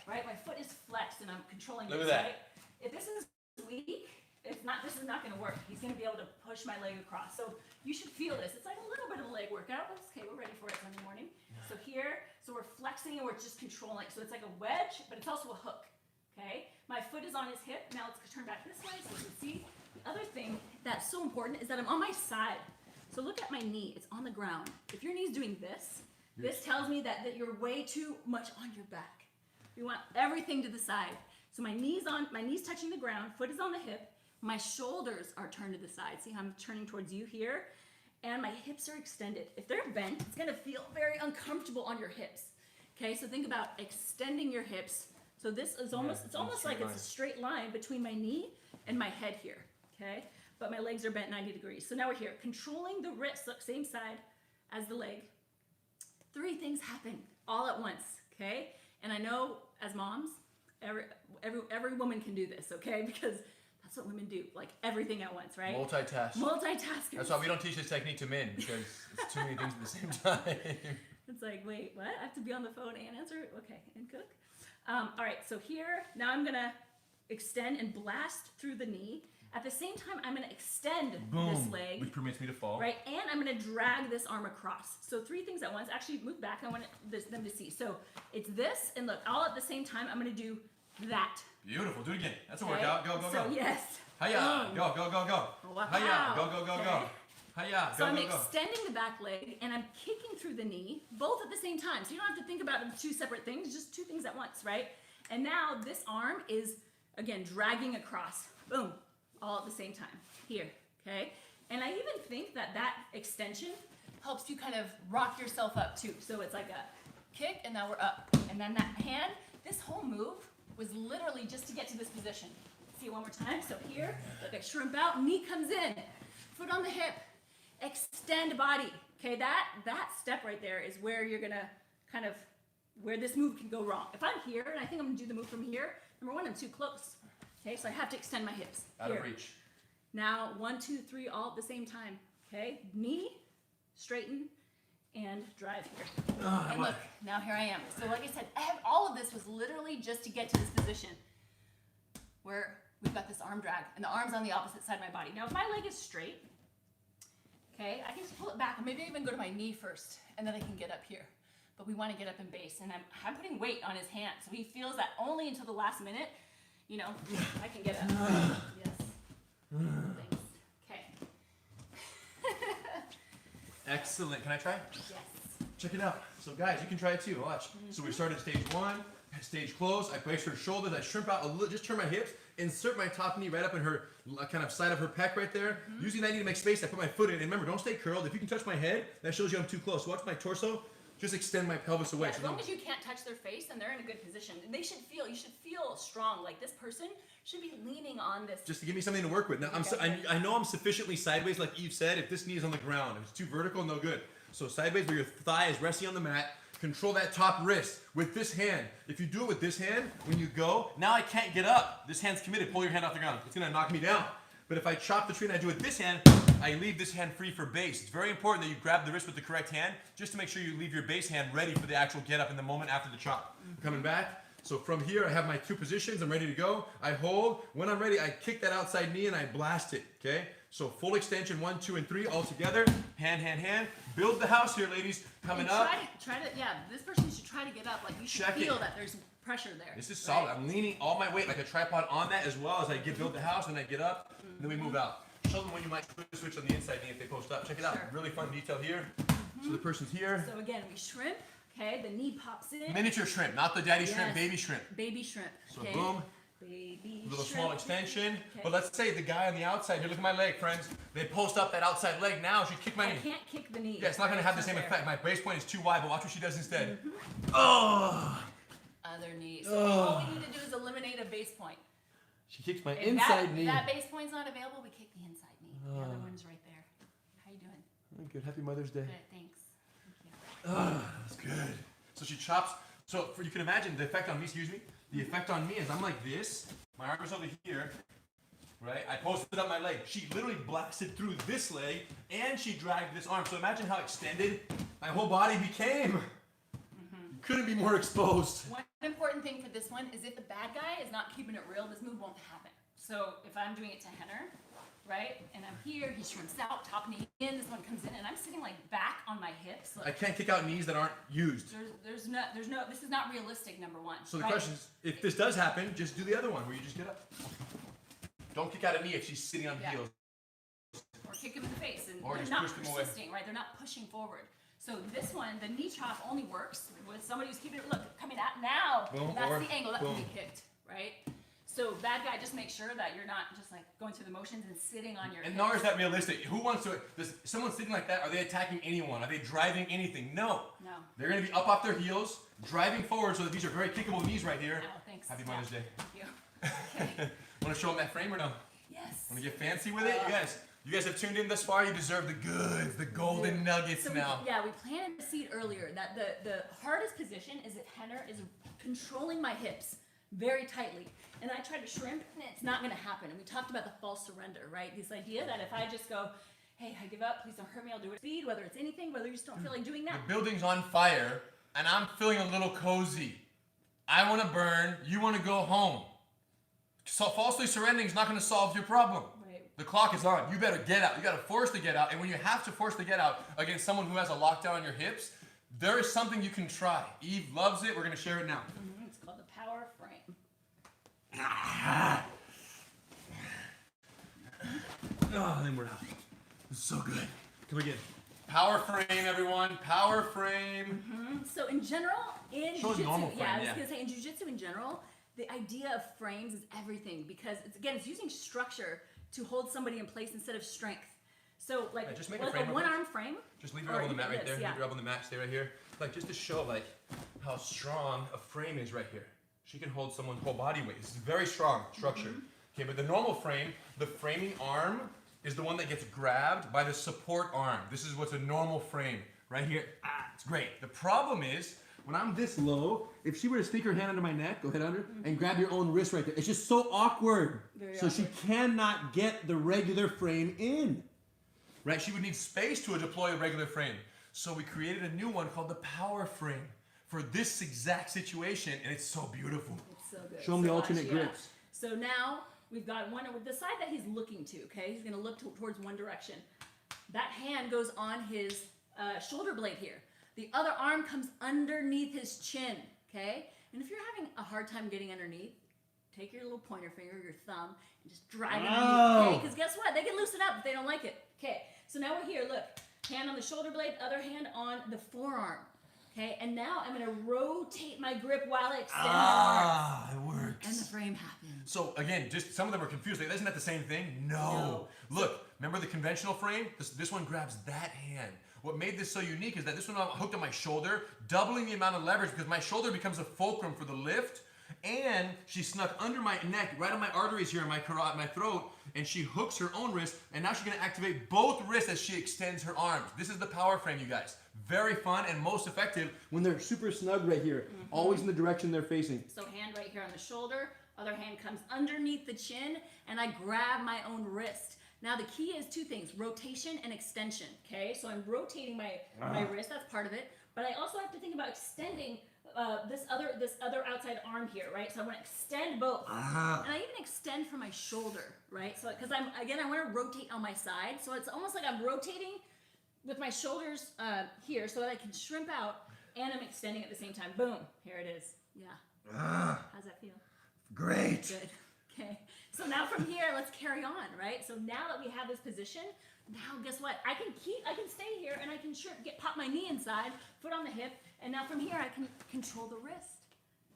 right? My foot is flexed, and I'm controlling this. Look at that. Right? If this is weak, this is not going to work. He's going to be able to push my leg across. So you should feel this. It's like a little bit of a leg workout. Okay, we're ready for it Sunday morning. So here, so we're flexing and we're just controlling. So it's like a wedge, but it's also a hook. Okay, my foot is on his hip. Now let's turn back this way so you can see. The other thing that's so important is that I'm on my side. So look at my knee. It's on the ground. If your knee's doing this, this tells me that you're way too much on your back. We want everything to the side. So my knees touching the ground, foot is on the hip, my shoulders are turned to the side. See how I'm turning towards you here? And my hips are extended. If they're bent, it's gonna feel very uncomfortable on your hips. Okay, so think about extending your hips. So this is almost, it's almost like it's a straight line between my knee and my head here, okay? But my legs are bent 90 degrees. So now we're here, controlling the wrist, look, same side as the leg. 3 things happen all at once, okay? And I know as moms, every woman can do this, okay? Because that's what women do, like everything at once, right? Multitask. Multitaskers. That's why we don't teach this technique to men, because it's too many things at the same time. It's like, wait, what? I have to be on the phone and answer? Okay, and cook? All right, so here, now I'm gonna extend and blast through the knee. At the same time, I'm gonna extend this leg. Which permits me to fall. Right, and I'm gonna drag this arm across. So 3 things at once. Actually, move back, I want them to see. So it's this, and look, all at the same time, I'm gonna do that. Beautiful, do it again. That's a workout, go, go, go. So yes. Hiya, go, go, go, go. Wow. Hiya, go, go, go, go. Hiya, So go, I'm go, go. extending the back leg, and I'm kicking through the knee, both at the same time. So you don't have to think about them 2 separate things, just 2 things at once, right? And now this arm is, again, dragging across. Boom. All at the same time, here, okay? And I even think that extension helps you kind of rock yourself up too. So it's like a kick, and now we're up. And then that hand, this whole move was literally just to get to this position. See it one more time, so here, look, I shrimp out, knee comes in, foot on the hip, extend body. Okay, that step right there is where you're gonna kind of, where this move can go wrong. If I'm here, and I think I'm gonna do the move from here, number 1, I'm too close. Okay, so I have to extend my hips. Out of reach. Now, 1, 2, 3, all at the same time. Okay, knee, straighten, and drive here. And look, now here I am. So like I said, all of this was literally just to get to this position where we've got this arm drag, and the arm's on the opposite side of my body. Now, if my leg is straight, okay, I can just pull it back, or maybe even go to my knee first, and then I can get up here. But we want to get up in base, and I'm putting weight on his hand, so he feels that only until the last minute, you know, I can get up. Yes. Thanks. Okay. Excellent. Can I try? Yes. Check it out. So guys, you can try it too. Watch. So we started stage 1, stage close. I place her shoulders. I shrimp out a little, just turn my hips, insert my top knee right up in her kind of side of her pec right there. Using that knee to make space, I put my foot in. And remember, don't stay curled. If you can touch my head, that shows you I'm too close. Watch my torso. Just extend my pelvis away. Yeah, as long as you can't touch their face, then they're in a good position. You should feel strong. Like this person should be leaning on this. Just to give me something to work with. Now, I know I'm sufficiently sideways, like Eve said. If this knee is on the ground, if it's too vertical, no good. So sideways where your thigh is resting on the mat, control that top wrist with this hand. If you do it with this hand, when you go, now I can't get up. This hand's committed. Pull your hand off the ground. It's gonna knock me down. But if I chop the tree and I do it with this hand, I leave this hand free for base. It's very important that you grab the wrist with the correct hand, just to make sure you leave your base hand ready for the actual get up in the moment after the chop. Coming back. So from here, I have my 2 positions. I'm ready to go. I hold. When I'm ready, I kick that outside knee and I blast it. Okay? So full extension, 1, 2, and 3 all together. Hand, hand, hand. Build the house here, ladies. Coming up. Try to, yeah, this person should try to get up. Like you should feel that there's pressure there. This is solid. Right? I'm leaning all my weight like a tripod on that as well as I build the house and I get up and then we move out. Show them when you might switch on the inside knee if they post up. Check it out. Sure. Really fun detail here. So the person's here. So again, we shrimp. Okay, the knee pops in. Miniature shrimp, not the daddy shrimp, baby shrimp. Baby shrimp. So boom. Baby little shrimp. small extension. Okay. But let's say the guy on the outside, here, look at my leg, friends. They post up that outside leg now. She kick my knee. I can't kick the knee. Yeah, it's not going to have the same effect. My base point is too wide, but watch what she does instead. Other knee. So all we need to do is eliminate a base point. She kicks my If inside knee. If that base point's not available, we kick the inside knee. The other one's right there. How you doing? I'm good. Happy Mother's Day. Good, thanks. Thank you. That's good. So she chops. So you can imagine the effect on me, excuse me. The effect on me is I'm like this. My arm is over here, right? I posted up my leg. She literally blasted through this leg and she dragged this arm. So imagine how extended my whole body became. You couldn't be more exposed. One important thing for this one is if the bad guy is not keeping it real, this move won't happen. So if I'm doing it to Henner, right, and I'm here, he shrimps out, top knee in, this one comes in, and I'm sitting like back on my hips. Like, I can't kick out knees that aren't used. There's no, this is not realistic, number 1. So the question is, if this does happen, just do the other one where you just get up. Don't kick out a knee if she's sitting on heels. Or kick him in the face, and or they're just not push them away. persisting, right? They're not pushing forward. So this one, the knee chop only works with somebody who's keeping it, look, coming out now. Boom, that's or the angle that boom. can be kicked, right? So bad guy, just make sure that you're not just like going through the motions and sitting on your And hips. nor is that realistic. Who wants to, does someone sitting like that, are they attacking anyone? Are they driving anything? No. No. They're going to be up off their heels, driving forward, so that these are very kickable knees right here. Oh, thanks. Happy Mother's Day. Thank you. Okay. Want to show them that frame or no? Yes. Want to get fancy with it? You guys have tuned in thus far. You deserve the goods, the golden nuggets So now. we planted the seed earlier that the hardest position is if Rener is controlling my hips very tightly. And I try to shrimp, and it's not going to happen. And we talked about the false surrender, right? This idea that if I just go, hey, I give up, please don't hurt me, I'll do it at speed, whether it's anything, whether you just don't feel like doing that. The building's on fire, and I'm feeling a little cozy. I want to burn, you want to go home. So falsely surrendering is not going to solve your problem. Right. The clock is on. You better get out. You got to force to get out. And when you have to force to get out against someone who has a lockdown on your hips, there is something you can try. Eve loves it. We're going to share it now. Mm-hmm. It's called the power frame. Oh, then we're out. It's so good. Come again. Power frame, everyone. Power frame. Mm-hmm. So in general, in Show us jiu-jitsu, normal frame, I was yeah. gonna say in jiu-jitsu in general, the idea of frames is everything because it's using structure to hold somebody in place instead of strength. So like, Yeah, just make a like frame a real quick. one-arm frame. Just leave your elbow on the mat right there. Yeah. Leave your elbow on the mat. Stay right here. Like just to show like how strong a frame is right here. She can hold someone's whole body weight. This is very strong structure. Okay, but the normal frame, the framing arm is the one that gets grabbed by the support arm. This is what's a normal frame right here. It's great. The problem is when I'm this low, if she were to stick her hand under my neck, go ahead under, and grab your own wrist right there, it's just so awkward. Very so she awkward. cannot get the regular frame in. Right? She would need space to deploy a regular frame. So we created a new one called the power frame for this exact situation, and it's so beautiful. It's so good. Show 'em the So alternate actually, grips. So now we've got one with the side that he's looking to. Okay, he's gonna look towards one direction. That hand goes on his shoulder blade here. The other arm comes underneath his chin. Okay, and if you're having a hard time getting underneath, take your little pointer finger, your thumb, and just drag it underneath. Okay, because guess what? They can loosen up if they don't like it. Okay, so now we're here. Look, hand on the shoulder blade, other hand on the forearm. Okay, and now I'm gonna rotate my grip while I extend my arms. It works. And the frame happens. So again, just some of them are confused. Like, isn't that the same thing? No. Look, remember the conventional frame? This one grabs that hand. What made this so unique is that this one hooked on my shoulder, doubling the amount of leverage because my shoulder becomes a fulcrum for the lift. And she snuck under my neck, right on my arteries here in my throat, and she hooks her own wrist, and now she's gonna activate both wrists as she extends her arms. This is the power frame, you guys. Very fun and most effective when they're super snug right here, always in the direction they're facing. So hand right here on the shoulder, other hand comes underneath the chin, and I grab my own wrist. Now the key is two things, rotation and extension, okay? So I'm rotating my wrist, that's part of it, but I also have to think about extending this other outside arm here, right? So I want to extend both, and I even extend from my shoulder, right? So because I want to rotate on my side, so it's almost like I'm rotating with my shoulders here, so that I can shrimp out, and I'm extending at the same time. Boom, here it is. Yeah. How's that feel? Great. Good. Okay. So now from here, let's carry on, right? So now that we have this position, now guess what? I can stay here, and I can pop my knee inside, foot on the hip, and now from here I can control the wrist.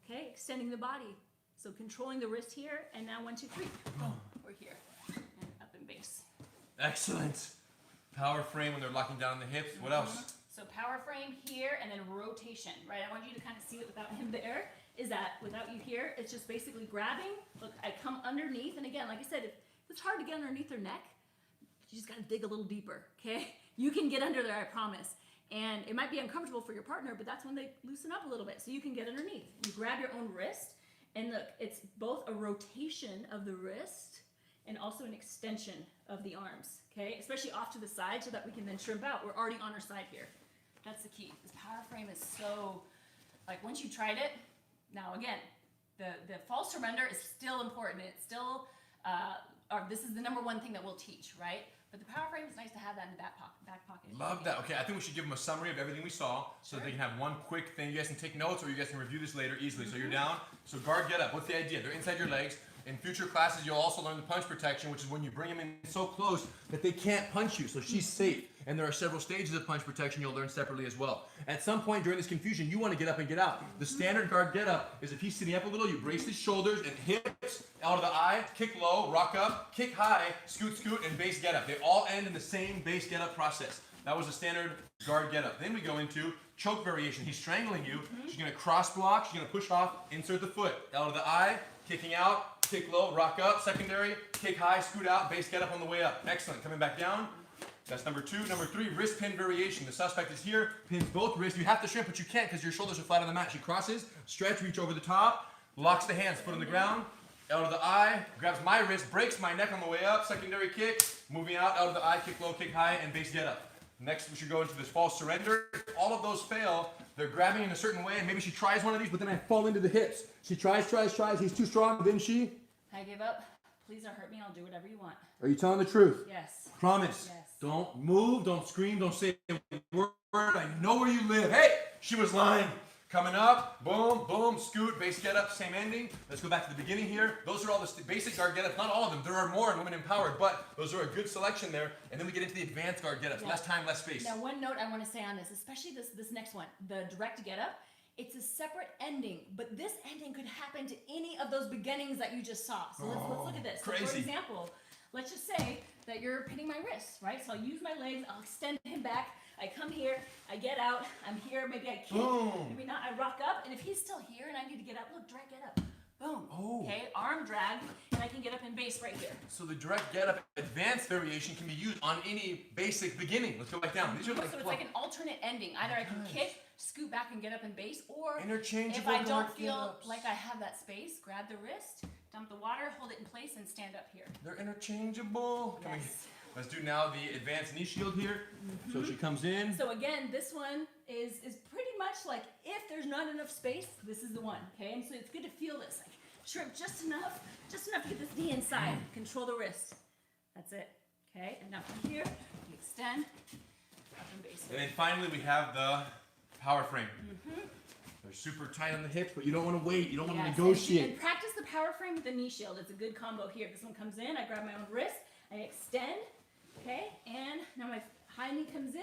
Okay, extending the body. So controlling the wrist here, and now 1, 2, 3. Boom, we're here, and up in base. Excellent. Power frame when they're locking down the hips. What else? So power frame here, and then rotation, right? I want you to kind of see it without him there. Is that without you here, it's just basically grabbing. Look, I come underneath, and again, like I said, if it's hard to get underneath their neck, you just gotta dig a little deeper, okay? You can get under there, I promise. And it might be uncomfortable for your partner, but that's when they loosen up a little bit, so you can get underneath. You grab your own wrist, and look, it's both a rotation of the wrist and also an extension of the arms, okay? Especially off to the side so that we can then shrimp out. We're already on our side here. That's the key. This power frame is so, like once you tried it, now again, the false surrender is still important. It's still, this is the number one thing that we'll teach, right? But the power frame is nice to have that in the back pocket. Love that. Okay, I think we should give them a summary of everything we saw so they can have one quick thing. You guys can take notes or you guys can review this later easily. So you're down. So guard get up. What's the idea? They're inside your legs. In future classes, you'll also learn the punch protection, which is when you bring them in so close that they can't punch you. So she's safe. And there are several stages of punch protection you'll learn separately as well. At some point during this confusion, you want to get up and get out. The standard guard get up is if he's sitting up a little, you brace his shoulders and hips out of the eye, kick low, rock up, kick high, scoot, scoot, and base get up. They all end in the same base get up process. That was the standard guard get up. Then we go into choke variation. He's strangling you. She's going to cross block. She's going to push off, insert the foot. Out of the eye, kicking out, kick low, rock up, secondary, kick high, scoot out, base get up on the way up. Excellent. Coming back down. That's number 2. Number 3, wrist pin variation. The suspect is here, pins both wrists. You have to shrink, but you can't because your shoulders are flat on the mat. She crosses, stretch, reach over the top, locks the hands, foot on the ground, out of the eye, grabs my wrist, breaks my neck on the way up, secondary kick, moving out of the eye, kick low, kick high, and base get up. Next, we should go into this false surrender. If all of those fail, they're grabbing in a certain way, and maybe she tries one of these, but then I fall into the hips. She tries, he's too strong, then she... I give up. Please don't hurt me. I'll do whatever you want. Are you telling the truth? Yes. Promise. Yes. Don't move, don't scream, don't say a word. I know where you live. Hey, she was lying. Coming up, boom, boom, scoot, base get up, same ending. Let's go back to the beginning here. Those are all the basic guard get ups. Not all of them. There are more in Women Empowered, but those are a good selection there. And then we get into the advanced guard get ups. Yeah. Less time, less space. Now, one note I want to say on this, especially this next one, the direct get up. It's a separate ending, but this ending could happen to any of those beginnings that you just saw. So let's look at this. So crazy. for example, let's just say that you're pinning my wrist, right? So I'll use my legs, I'll extend him back, I come here, I get out, I'm here, maybe I kick, maybe not, I rock up, and if he's still here and I need to get up, look, direct get up. Boom. Oh. Okay, arm drag, and I can get up in base right here. So the direct get up advanced variation can be used on any basic beginning. Let's go back down. These are like, So it's like an alternate ending. Either I can kick, scoot back and get up in base, or interchangeable if I don't guard feel get-ups. like I have that space, grab the wrist, dump the water, hold it in place, and stand up here. They're interchangeable. Yes. Let's do now the advanced knee shield here. So she comes in. So again, this one is pretty much like if there's not enough space, this is the one. Okay, and so it's good to feel this. Like shrink just enough to get this knee inside. Control the wrist. That's it. Okay, and now from here, you extend up in base. And then finally we have the power frame. They're super tight on the hips, but you don't want to wait. You don't want to negotiate. And practice the power frame with the knee shield. It's a good combo here. This one comes in, I grab my own wrist, I extend, okay, and now my high knee comes in,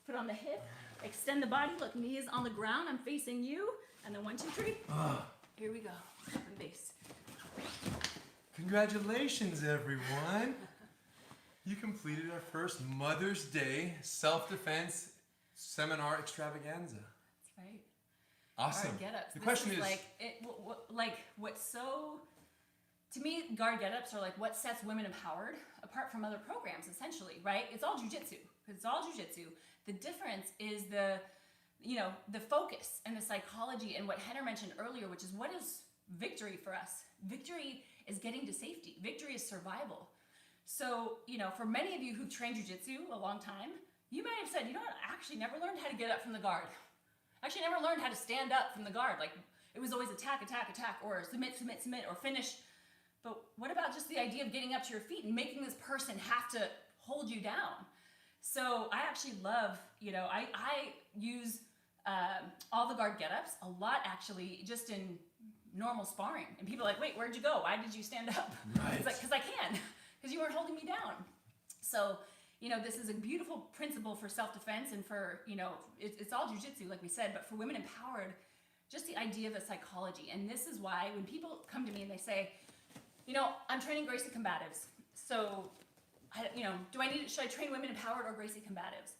put on the hip, extend the body, look, knee is on the ground, I'm facing you, and then 1, 2, 3, here we go, up in base. Congratulations, everyone. You completed our first Mother's Day self-defense seminar extravaganza. That's right. Awesome. Guard get-ups. The question is, what's so, to me, guard get-ups are like what sets women empowered apart from other programs, essentially, right? It's all jiu-jitsu. It's all jiu-jitsu. The difference is the focus and the psychology and what Rener mentioned earlier, which is what is victory for us? Victory is getting to safety. Victory is survival. So, for many of you who've trained jiu-jitsu a long time, you might have said, you know what, I actually never learned how to get up from the guard. Actually never learned how to stand up from the guard. Like, it was always attack, attack, attack, or submit, submit, submit, or finish. But what about just the idea of getting up to your feet and making this person have to hold you down? So I actually love, I use all the guard get-ups a lot, actually, just in normal sparring. And people are like, wait, where'd you go? Why did you stand up? Right. It's like, because I can, because you weren't holding me down. So, this is a beautiful principle for self-defense and for, it's all jiu-jitsu, like we said, but for women empowered, just the idea of the psychology. And this is why when people come to me and they say, I'm training Gracie combatives. So, should I train women empowered or Gracie combatives?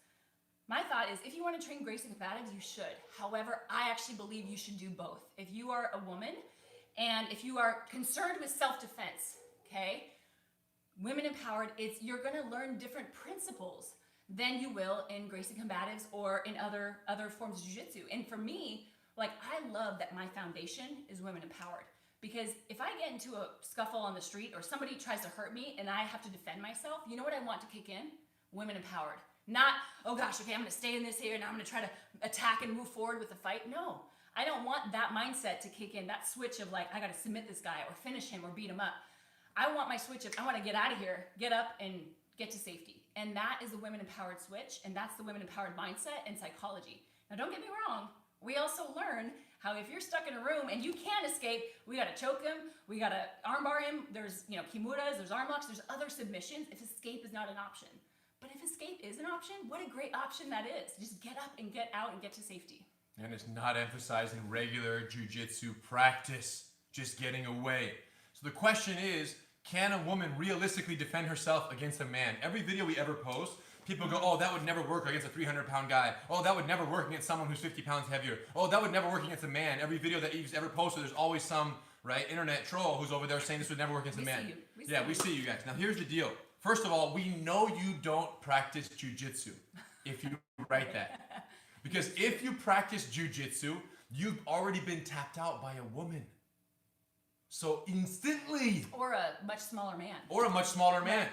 My thought is, if you want to train Gracie combatives, you should. However, I actually believe you should do both. If you are a woman and if you are concerned with self-defense, okay, women empowered, you're going to learn different principles than you will in Gracie combatives or in other forms of jiu-jitsu. And for me, I love that my foundation is women empowered. Because if I get into a scuffle on the street or somebody tries to hurt me and I have to defend myself, you know what I want to kick in? Women empowered. Not, oh gosh, okay, I'm going to stay in this here and I'm going to try to attack and move forward with the fight. No, I don't want that mindset to kick in, that switch of I got to submit this guy or finish him or beat him up. I want my switch of, I want to get out of here, get up and get to safety. And that is the women empowered switch, and that's the women empowered mindset and psychology. Now don't get me wrong, we also learn how if you're stuck in a room and you can't escape, we got to choke him, we got to armbar him, there's kimuras, there's arm locks, there's other submissions if escape is not an option. But if escape is an option, what a great option that is. Just get up and get out and get to safety. And it's not emphasizing regular jiu-jitsu practice, just getting away. So the question is, can a woman realistically defend herself against a man? Every video we ever post, people go, oh, that would never work against a 300-pound guy. Oh, that would never work against someone who's 50 pounds heavier. Oh, that would never work against a man. Every video that Eve's ever posted, there's always some, right, internet troll who's over there saying this would never work against a man. We see you guys. Now, here's the deal. First of all, we know you don't practice jiu-jitsu if you write that. Because if you practice jiu-jitsu, you've already been tapped out by a woman. So instantly. Or a much smaller man.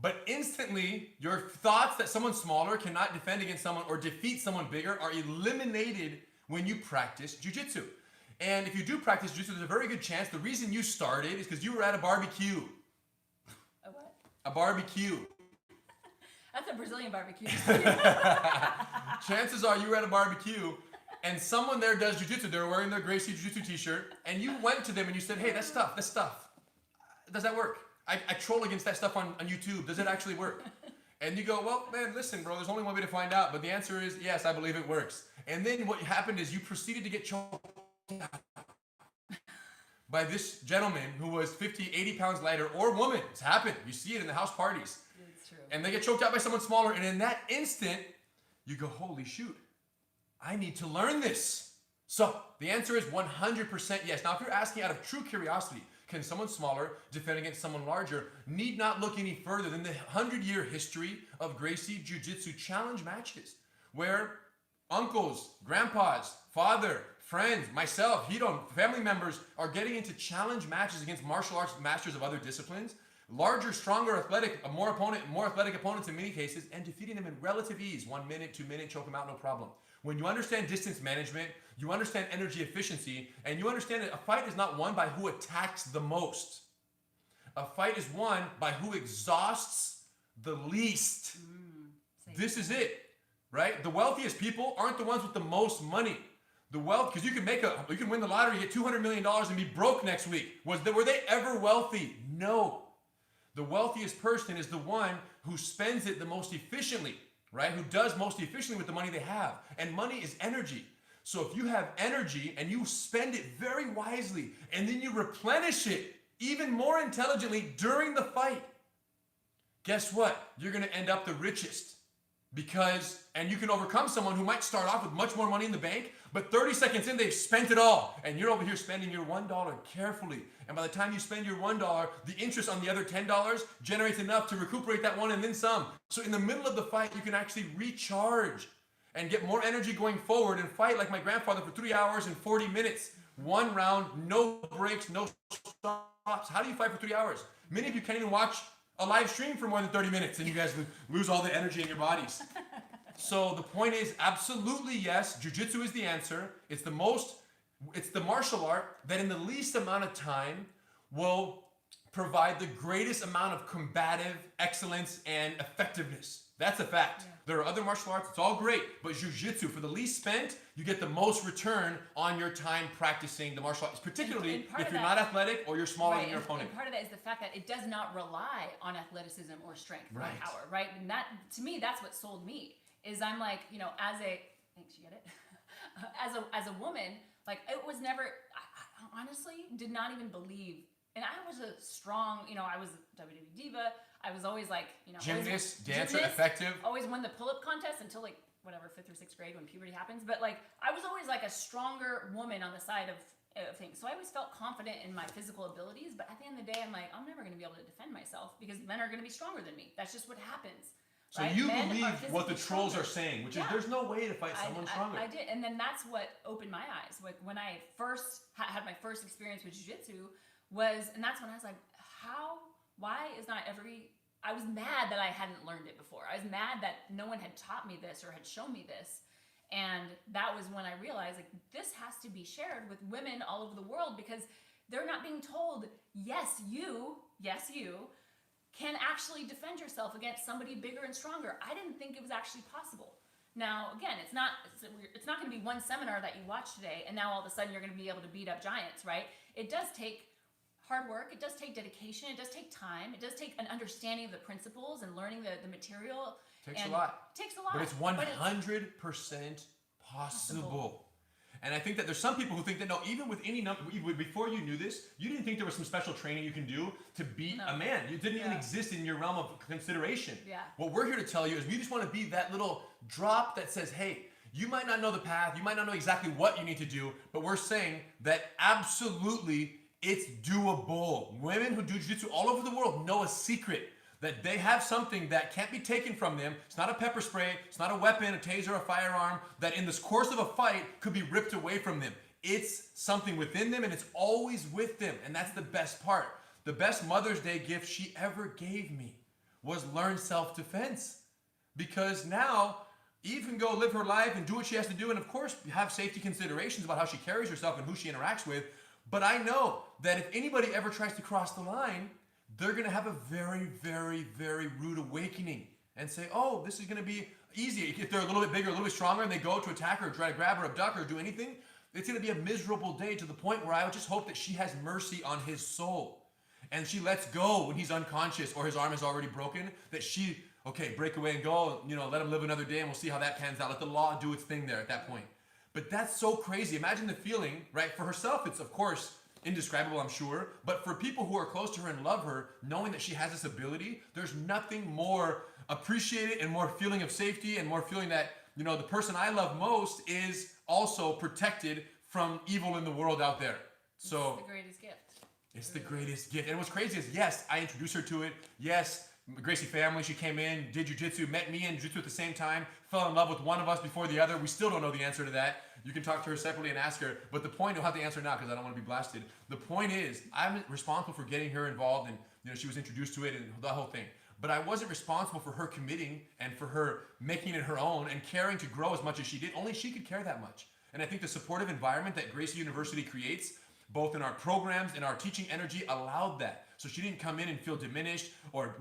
But instantly, your thoughts that someone smaller cannot defend against someone or defeat someone bigger are eliminated when you practice jiu-jitsu. And if you do practice jiu-jitsu, there's a very good chance the reason you started is because you were at a barbecue. A what? A barbecue. That's a Brazilian barbecue. Chances are you were at a barbecue and someone there does jiu-jitsu. They're wearing their Gracie jiu-jitsu t-shirt and you went to them and you said, hey, that's tough. Does that work? I troll against that stuff on YouTube. Does it actually work? And you go, well, man, listen, bro, there's only one way to find out. But the answer is, yes, I believe it works. And then what happened is you proceeded to get choked out by this gentleman who was 50, 80 pounds lighter, or woman. It's happened. You see it in the house parties. It's true. And they get choked out by someone smaller. And in that instant, you go, holy shoot, I need to learn this. So the answer is 100% yes. Now, if you're asking out of true curiosity, can someone smaller defend against someone larger? Need not look any further than the 100-year history of Gracie Jiu-Jitsu challenge matches, where uncles, grandpas, father, friends, myself, Hidon, family members are getting into challenge matches against martial arts masters of other disciplines, larger, stronger, athletic, more athletic opponents in many cases, and defeating them in relative ease. 1 minute, 2 minutes, choke them out, no problem. When you understand distance management, you understand energy efficiency, and you understand that a fight is not won by who attacks the most. A fight is won by who exhausts the least. This is it, right? The wealthiest people aren't the ones with the most money. The wealth, because you can win the lottery, get $200 million and be broke next week. Were they ever wealthy? No. The wealthiest person is the one who spends it the most efficiently, right? Who does most efficiently with the money they have. And money is energy. So if you have energy and you spend it very wisely and then you replenish it even more intelligently during the fight, guess what? You're going to end up the richest. And you can overcome someone who might start off with much more money in the bank, but 30 seconds in, they've spent it all. And you're over here spending your $1 carefully. And by the time you spend your $1, the interest on the other $10 generates enough to recuperate that one and then some. So in the middle of the fight, you can actually recharge and get more energy going forward and fight like my grandfather for 3 hours and 40 minutes. One round, no breaks, no stops. How do you fight for 3 hours? Many of you can't even watch a live stream for more than 30 minutes and you guys lose all the energy in your bodies. So the point is, absolutely yes, jiu-jitsu is the answer. It's the martial art that in the least amount of time will provide the greatest amount of combative excellence and effectiveness. That's a fact. Yeah. There are other martial arts, it's all great, but jiu-jitsu, for the least spent, you get the most return on your time practicing the martial arts, particularly if you're not athletic or you're smaller than your opponent. And part of that is the fact that it does not rely on athleticism or strength or power, right? And that, to me, that's what sold me, is I'm like, thanks, you get it? as a woman, like, it was never, I honestly did not even believe, and I was a strong, I was a WWE diva. I was always like, gymnast, dancer, effective. Always won the pull-up contest until like, whatever, 5th or 6th grade when puberty happens. But like, I was always like a stronger woman on the side of things. So I always felt confident in my physical abilities. But at the end of the day, I'm like, I'm never going to be able to defend myself because men are going to be stronger than me. That's just what happens. So right? You believe what the trolls are saying, which is there's no way to fight someone stronger. I did. And then that's what opened my eyes. Like when I first had my first experience with jiu-jitsu and that's when I was like, why is not I was mad that I hadn't learned it before. I was mad that no one had taught me this or had shown me this. And that was when I realized, like, this has to be shared with women all over the world because they're not being told, yes, you can actually defend yourself against somebody bigger and stronger. I didn't think it was actually possible. Now, again, it's not going to be one seminar that you watch today and now all of a sudden you're going to be able to beat up giants, right? It does take hard work, it does take dedication, it does take time, it does take an understanding of the principles and learning the material Takes a lot. Takes a lot. But it's 100% possible. And I think that there's some people who think that no, even with any number, before you knew this, you didn't think there was some special training you can do to beat a man. You didn't even exist in your realm of consideration. Yeah. What we're here to tell you is we just want to be that little drop that says, hey, you might not know the path, you might not know exactly what you need to do, but we're saying that absolutely it's doable. Women who do jiu-jitsu all over the world know a secret. That they have something that can't be taken from them. It's not a pepper spray, it's not a weapon, a taser, a firearm, that in this course of a fight could be ripped away from them. It's something within them and it's always with them. And that's the best part. The best Mother's Day gift she ever gave me was learn self-defense. Because now Eve can go live her life and do what she has to do, and of course have safety considerations about how she carries herself and who she interacts with. But I know that if anybody ever tries to cross the line, they're going to have a very, very, very rude awakening and say, oh, this is going to be easy. If they're a little bit bigger, a little bit stronger, and they go to attack her, try to grab her, abduct her, do anything, it's going to be a miserable day to the point where I would just hope that she has mercy on his soul. And she lets go when he's unconscious or his arm is already broken, that she, okay, break away and go, let him live another day and we'll see how that pans out. Let the law do its thing there at that point. But that's so crazy. Imagine the feeling, right? For herself, it's of course indescribable, I'm sure, but for people who are close to her and love her, knowing that she has this ability, there's nothing more appreciated and more feeling of safety and more feeling that, the person I love most is also protected from evil in the world out there. So it's the greatest gift. It's the greatest gift. And what's crazy is, yes, I introduced her to it. Yes, Gracie family, she came in, did jiu-jitsu, met me in jiu-jitsu at the same time, fell in love with one of us before the other. We still don't know the answer to that. You can talk to her separately and ask her. But the point, you'll have to answer now because I don't want to be blasted. The point is, I'm responsible for getting her involved and, she was introduced to it and the whole thing. But I wasn't responsible for her committing and for her making it her own and caring to grow as much as she did. Only she could care that much. And I think the supportive environment that Gracie University creates, both in our programs and our teaching energy, allowed that. So she didn't come in and feel diminished or,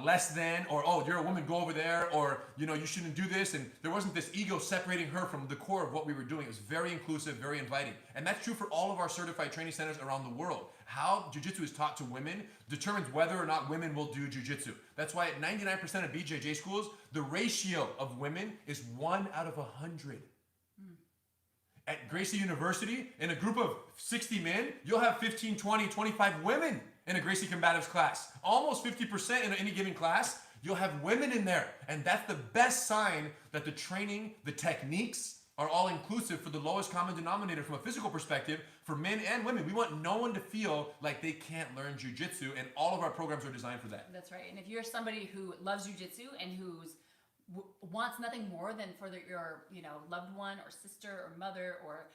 less than, or, oh, you're a woman, go over there, or, you shouldn't do this. And there wasn't this ego separating her from the core of what we were doing. It was very inclusive, very inviting. And that's true for all of our certified training centers around the world. How jiu-jitsu is taught to women determines whether or not women will do jiu-jitsu. That's why at 99% of BJJ schools, the ratio of women is 1 out of 100. At Gracie University, in a group of 60 men, you'll have 15, 20, 25 women in a Gracie Combatives class. Almost 50% in any given class, you'll have women in there. And that's the best sign that the training, the techniques are all inclusive for the lowest common denominator from a physical perspective for men and women. We want no one to feel like they can't learn jiu-jitsu, and all of our programs are designed for that. That's right. And if you're somebody who loves jiu-jitsu and who's wants nothing more than for your loved one or sister or mother or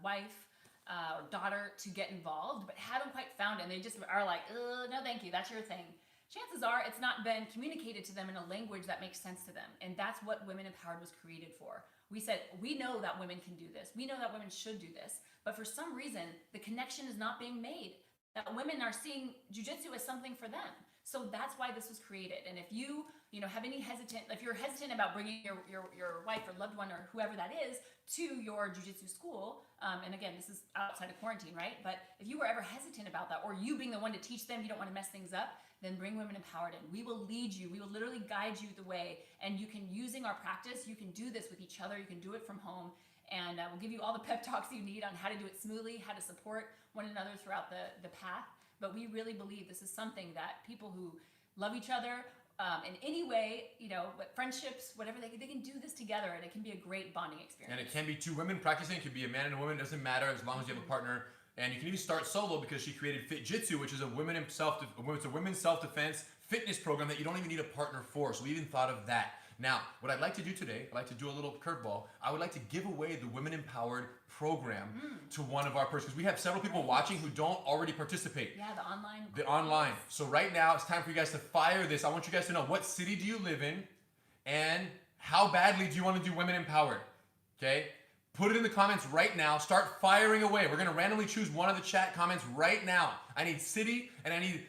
wife or daughter to get involved, but haven't quite found it, and they just are like, no thank you, that's your thing, chances are it's not been communicated to them in a language that makes sense to them. And that's what Women Empowered was created for. We said, we know that women can do this, we know that women should do this, but for some reason the connection is not being made, that women are seeing jiu-jitsu as something for them. So that's why this was created. And if you have any if you're hesitant about bringing your wife or loved one or whoever that is to your jiu-jitsu school, and again, this is outside of quarantine, right? But if you were ever hesitant about that, or you being the one to teach them, you don't want to mess things up, then bring Women Empowered in. We will lead you. We will literally guide you the way. And you can, using our practice, you can do this with each other. You can do it from home. And we'll give you all the pep talks you need on how to do it smoothly, how to support one another throughout the path. But we really believe this is something that people who love each other in any way, friendships, whatever, they can do this together, and it can be a great bonding experience. And it can be two women practicing. It could be a man and a woman. It doesn't matter as long as you have a partner. And you can even start solo because she created Fit Jitsu, which is a women's self-defense fitness program that you don't even need a partner for. So we even thought of that. Now, what I'd like to do today, I'd like to do a little curveball. I would like to give away the Women Empowered program to one of our persons. We have several people watching who don't already participate. Yeah, the online. The online. So right now, it's time for you guys to fire this. I want you guys to know, what city do you live in and how badly do you want to do Women Empowered? Okay? Put it in the comments right now. Start firing away. We're going to randomly choose one of the chat comments right now. I need city and I need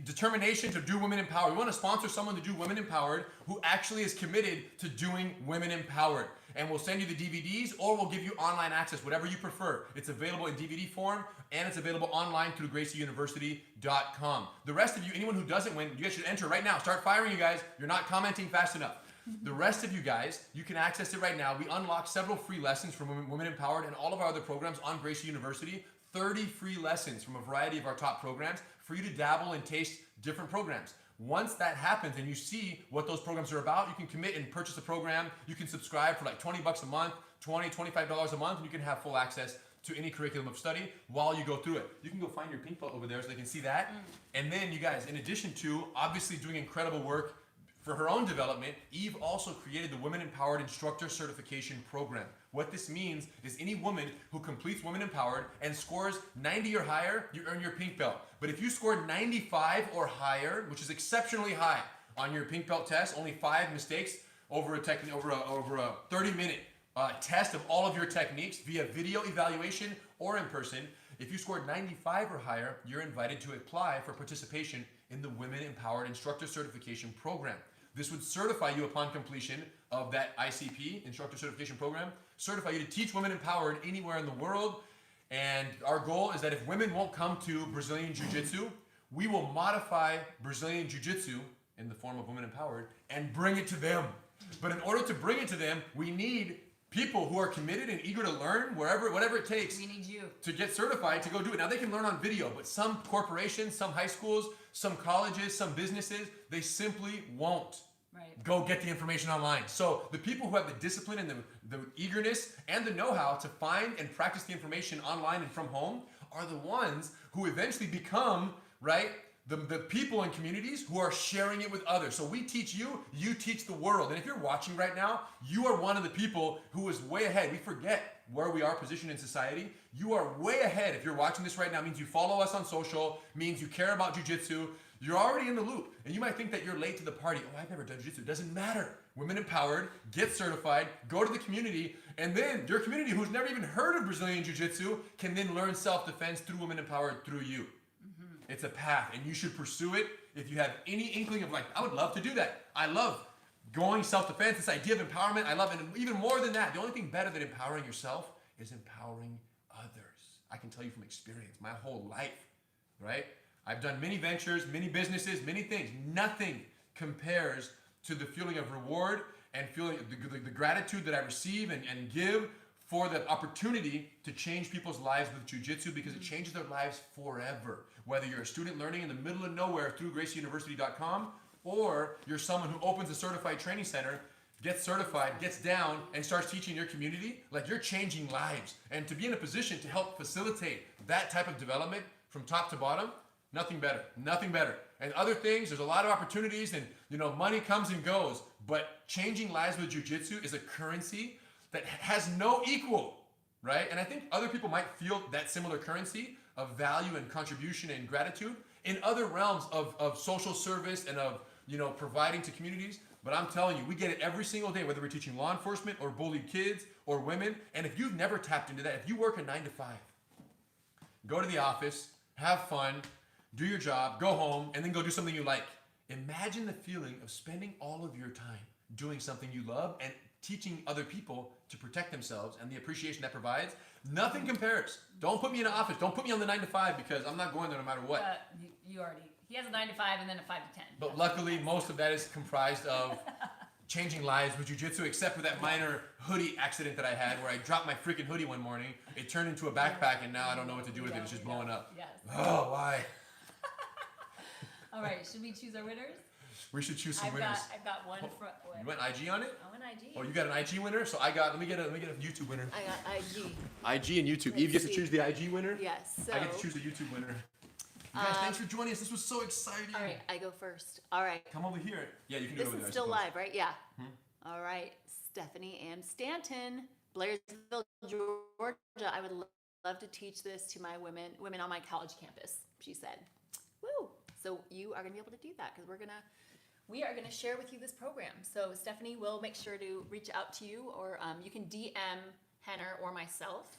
determination to do Women Empowered. We want to sponsor someone to do Women Empowered who actually is committed to doing Women Empowered. and we'll send you the DVDs, or we'll give you online access, whatever you prefer. It's available in DVD form, and it's available online through gracieuniversity.com. The rest of you, anyone who doesn't win, you guys should enter right now. Start firing, you guys. You're not commenting fast enough. The rest of you guys, you can access it right now. We unlock several free lessons from Women Empowered and all of our other programs on Gracie University. 30 free lessons from a variety of our top programs for you to dabble and taste different programs. Once that happens and you see what those programs are about, you can commit and purchase a program. You can subscribe for like 20 bucks a month, $20, $25 a month, and you can have full access to any curriculum of study while you go through it. You can go find your pink belt over there so they can see that. And then you guys, in addition to obviously doing incredible work for her own development, Eve also created the Women Empowered Instructor Certification Program. What this means is any woman who completes Women Empowered and scores 90 or higher, you earn your pink belt. But if you score 95 or higher, which is exceptionally high on your pink belt test, only 5 mistakes over a 30-minute test of all of your techniques via video evaluation or in person, if you scored 95 or higher, you're invited to apply for participation in the Women Empowered Instructor Certification Program. This would certify you upon completion of that ICP, Instructor Certification Program, certify you to teach Women Empowered anywhere in the world. And our goal is that if women won't come to Brazilian Jiu-jitsu, we will modify Brazilian Jiu-jitsu in the form of Women Empowered and bring it to them. But in order to bring it to them, we need people who are committed and eager to learn whatever it takes. We need you to get certified to go do it. Now they can learn on video, but some corporations, some high schools, some colleges, some businesses, they simply won't go get the information online. So the people who have the discipline and the eagerness and the know-how to find and practice the information online and from home are the ones who eventually become, the people in communities who are sharing it with others. So we teach you, you teach the world. And if you're watching right now, you are one of the people who is way ahead. We forget where we are positioned in society. You are way ahead. If you're watching this right now, it means you follow us on social, means you care about jiu-jitsu. You're already in the loop. And you might think that you're late to the party. Oh, I've never done jiu-jitsu. It doesn't matter. Women Empowered, get certified, go to the community, and then your community who's never even heard of Brazilian Jiu-Jitsu can then learn self-defense through Women Empowered through you. It's a path, and you should pursue it if you have any inkling of I would love to do that. I love going self-defense, this idea of empowerment. I love it. And even more than that, the only thing better than empowering yourself is empowering others. I can tell you from experience, my whole life, I've done many ventures, many businesses, many things. Nothing compares to the feeling of reward and feeling the gratitude that I receive and give for the opportunity to change people's lives with jiu-jitsu, because it changes their lives forever. Whether you're a student learning in the middle of nowhere through gracieuniversity.com, or you're someone who opens a certified training center, gets certified, gets down, and starts teaching your community, you're changing lives. And to be in a position to help facilitate that type of development from top to bottom, nothing better, nothing better. And other things, there's a lot of opportunities, and money comes and goes, but changing lives with jiu-jitsu is a currency that has no equal, And I think other people might feel that similar currency of value and contribution and gratitude in other realms of social service and of providing to communities. But I'm telling you, we get it every single day, whether we're teaching law enforcement or bullied kids or women. And if you've never tapped into that, if you work a 9 to 5, go to the office, have fun, do your job, go home, and then go do something you like. Imagine the feeling of spending all of your time doing something you love and teaching other people to protect themselves and the appreciation that provides. Nothing compares. Don't put me in an office. Don't put me on the 9 to 5, because I'm not going there no matter what. He has a 9 to 5 and then a 5 to 10. But luckily, most of that is comprised of changing lives with jiu-jitsu, except for that minor hoodie accident that I had where I dropped my freaking hoodie one morning. It turned into a backpack, and now I don't know what to do with it. It's just blowing up. Yes. Oh, why? All right, should we choose our winners? We should choose some winners. I've got one. You went IG on it? I went IG. Oh, you got an IG winner? So let me get a YouTube winner. I got IG. IG and YouTube. Eve gets to choose the IG winner? Yes. So I get to choose the YouTube winner. You guys, thanks for joining us. This was so exciting. all right, I go first. All right. Come over here. Yeah, you can do it This over there. is still live, right? Yeah. Hmm? All right. Stephanie and Stanton, Blairsville, Georgia. I would love to teach this to my women on my college campus, she said. Woo! So you are going to be able to do that, because we are going to share with you this program. So Stephanie will make sure to reach out to you, or you can DM Henner or myself,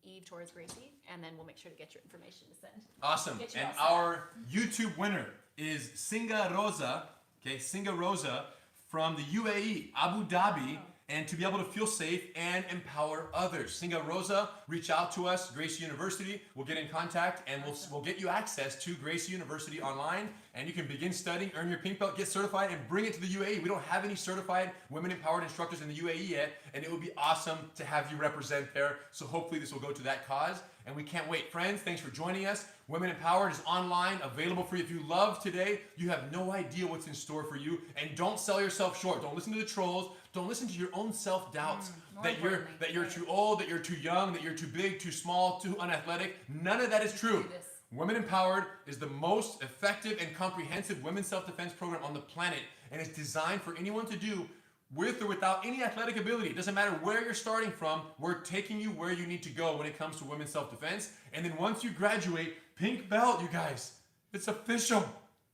Eve Torres Gracie, and then we'll make sure to get your information to send. Awesome. And our YouTube winner is Singa Rosa, Singa Rosa from the UAE, Abu Dhabi, and to be able to feel safe and empower others. Singa Rosa, reach out to us, Gracie University. We'll get in contact and we'll get you access to Gracie University online, and you can begin studying, earn your pink belt, get certified, and bring it to the UAE. We don't have any certified women empowered instructors in the UAE yet, and it would be awesome to have you represent there. So hopefully this will go to that cause, and we can't wait. Friends, thanks for joining us. Women Empowered is online, available for you. If you love today, you have no idea what's in store for you, and don't sell yourself short. Don't listen to the trolls. Don't listen to your own self-doubts that you're too old, that you're too young, that you're too big, too small, too unathletic. None of that is true. Women Empowered is the most effective and comprehensive women's self-defense program on the planet, and it's designed for anyone to do with or without any athletic ability. It doesn't matter where you're starting from. We're taking you where you need to go when it comes to women's self-defense. And then once you graduate, pink belt, you guys. It's official.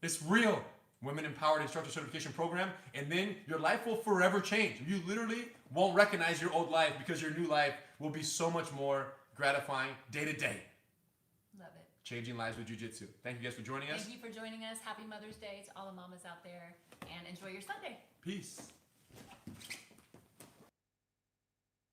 It's real. Women Empowered Instructor Certification Program. And then your life will forever change. You literally won't recognize your old life because your new life will be so much more gratifying day to day. Love it. Changing lives with Jiu-Jitsu. Thank you guys for joining us. Thank you for joining us. Happy Mother's Day to all the mamas out there, and enjoy your Sunday. Peace.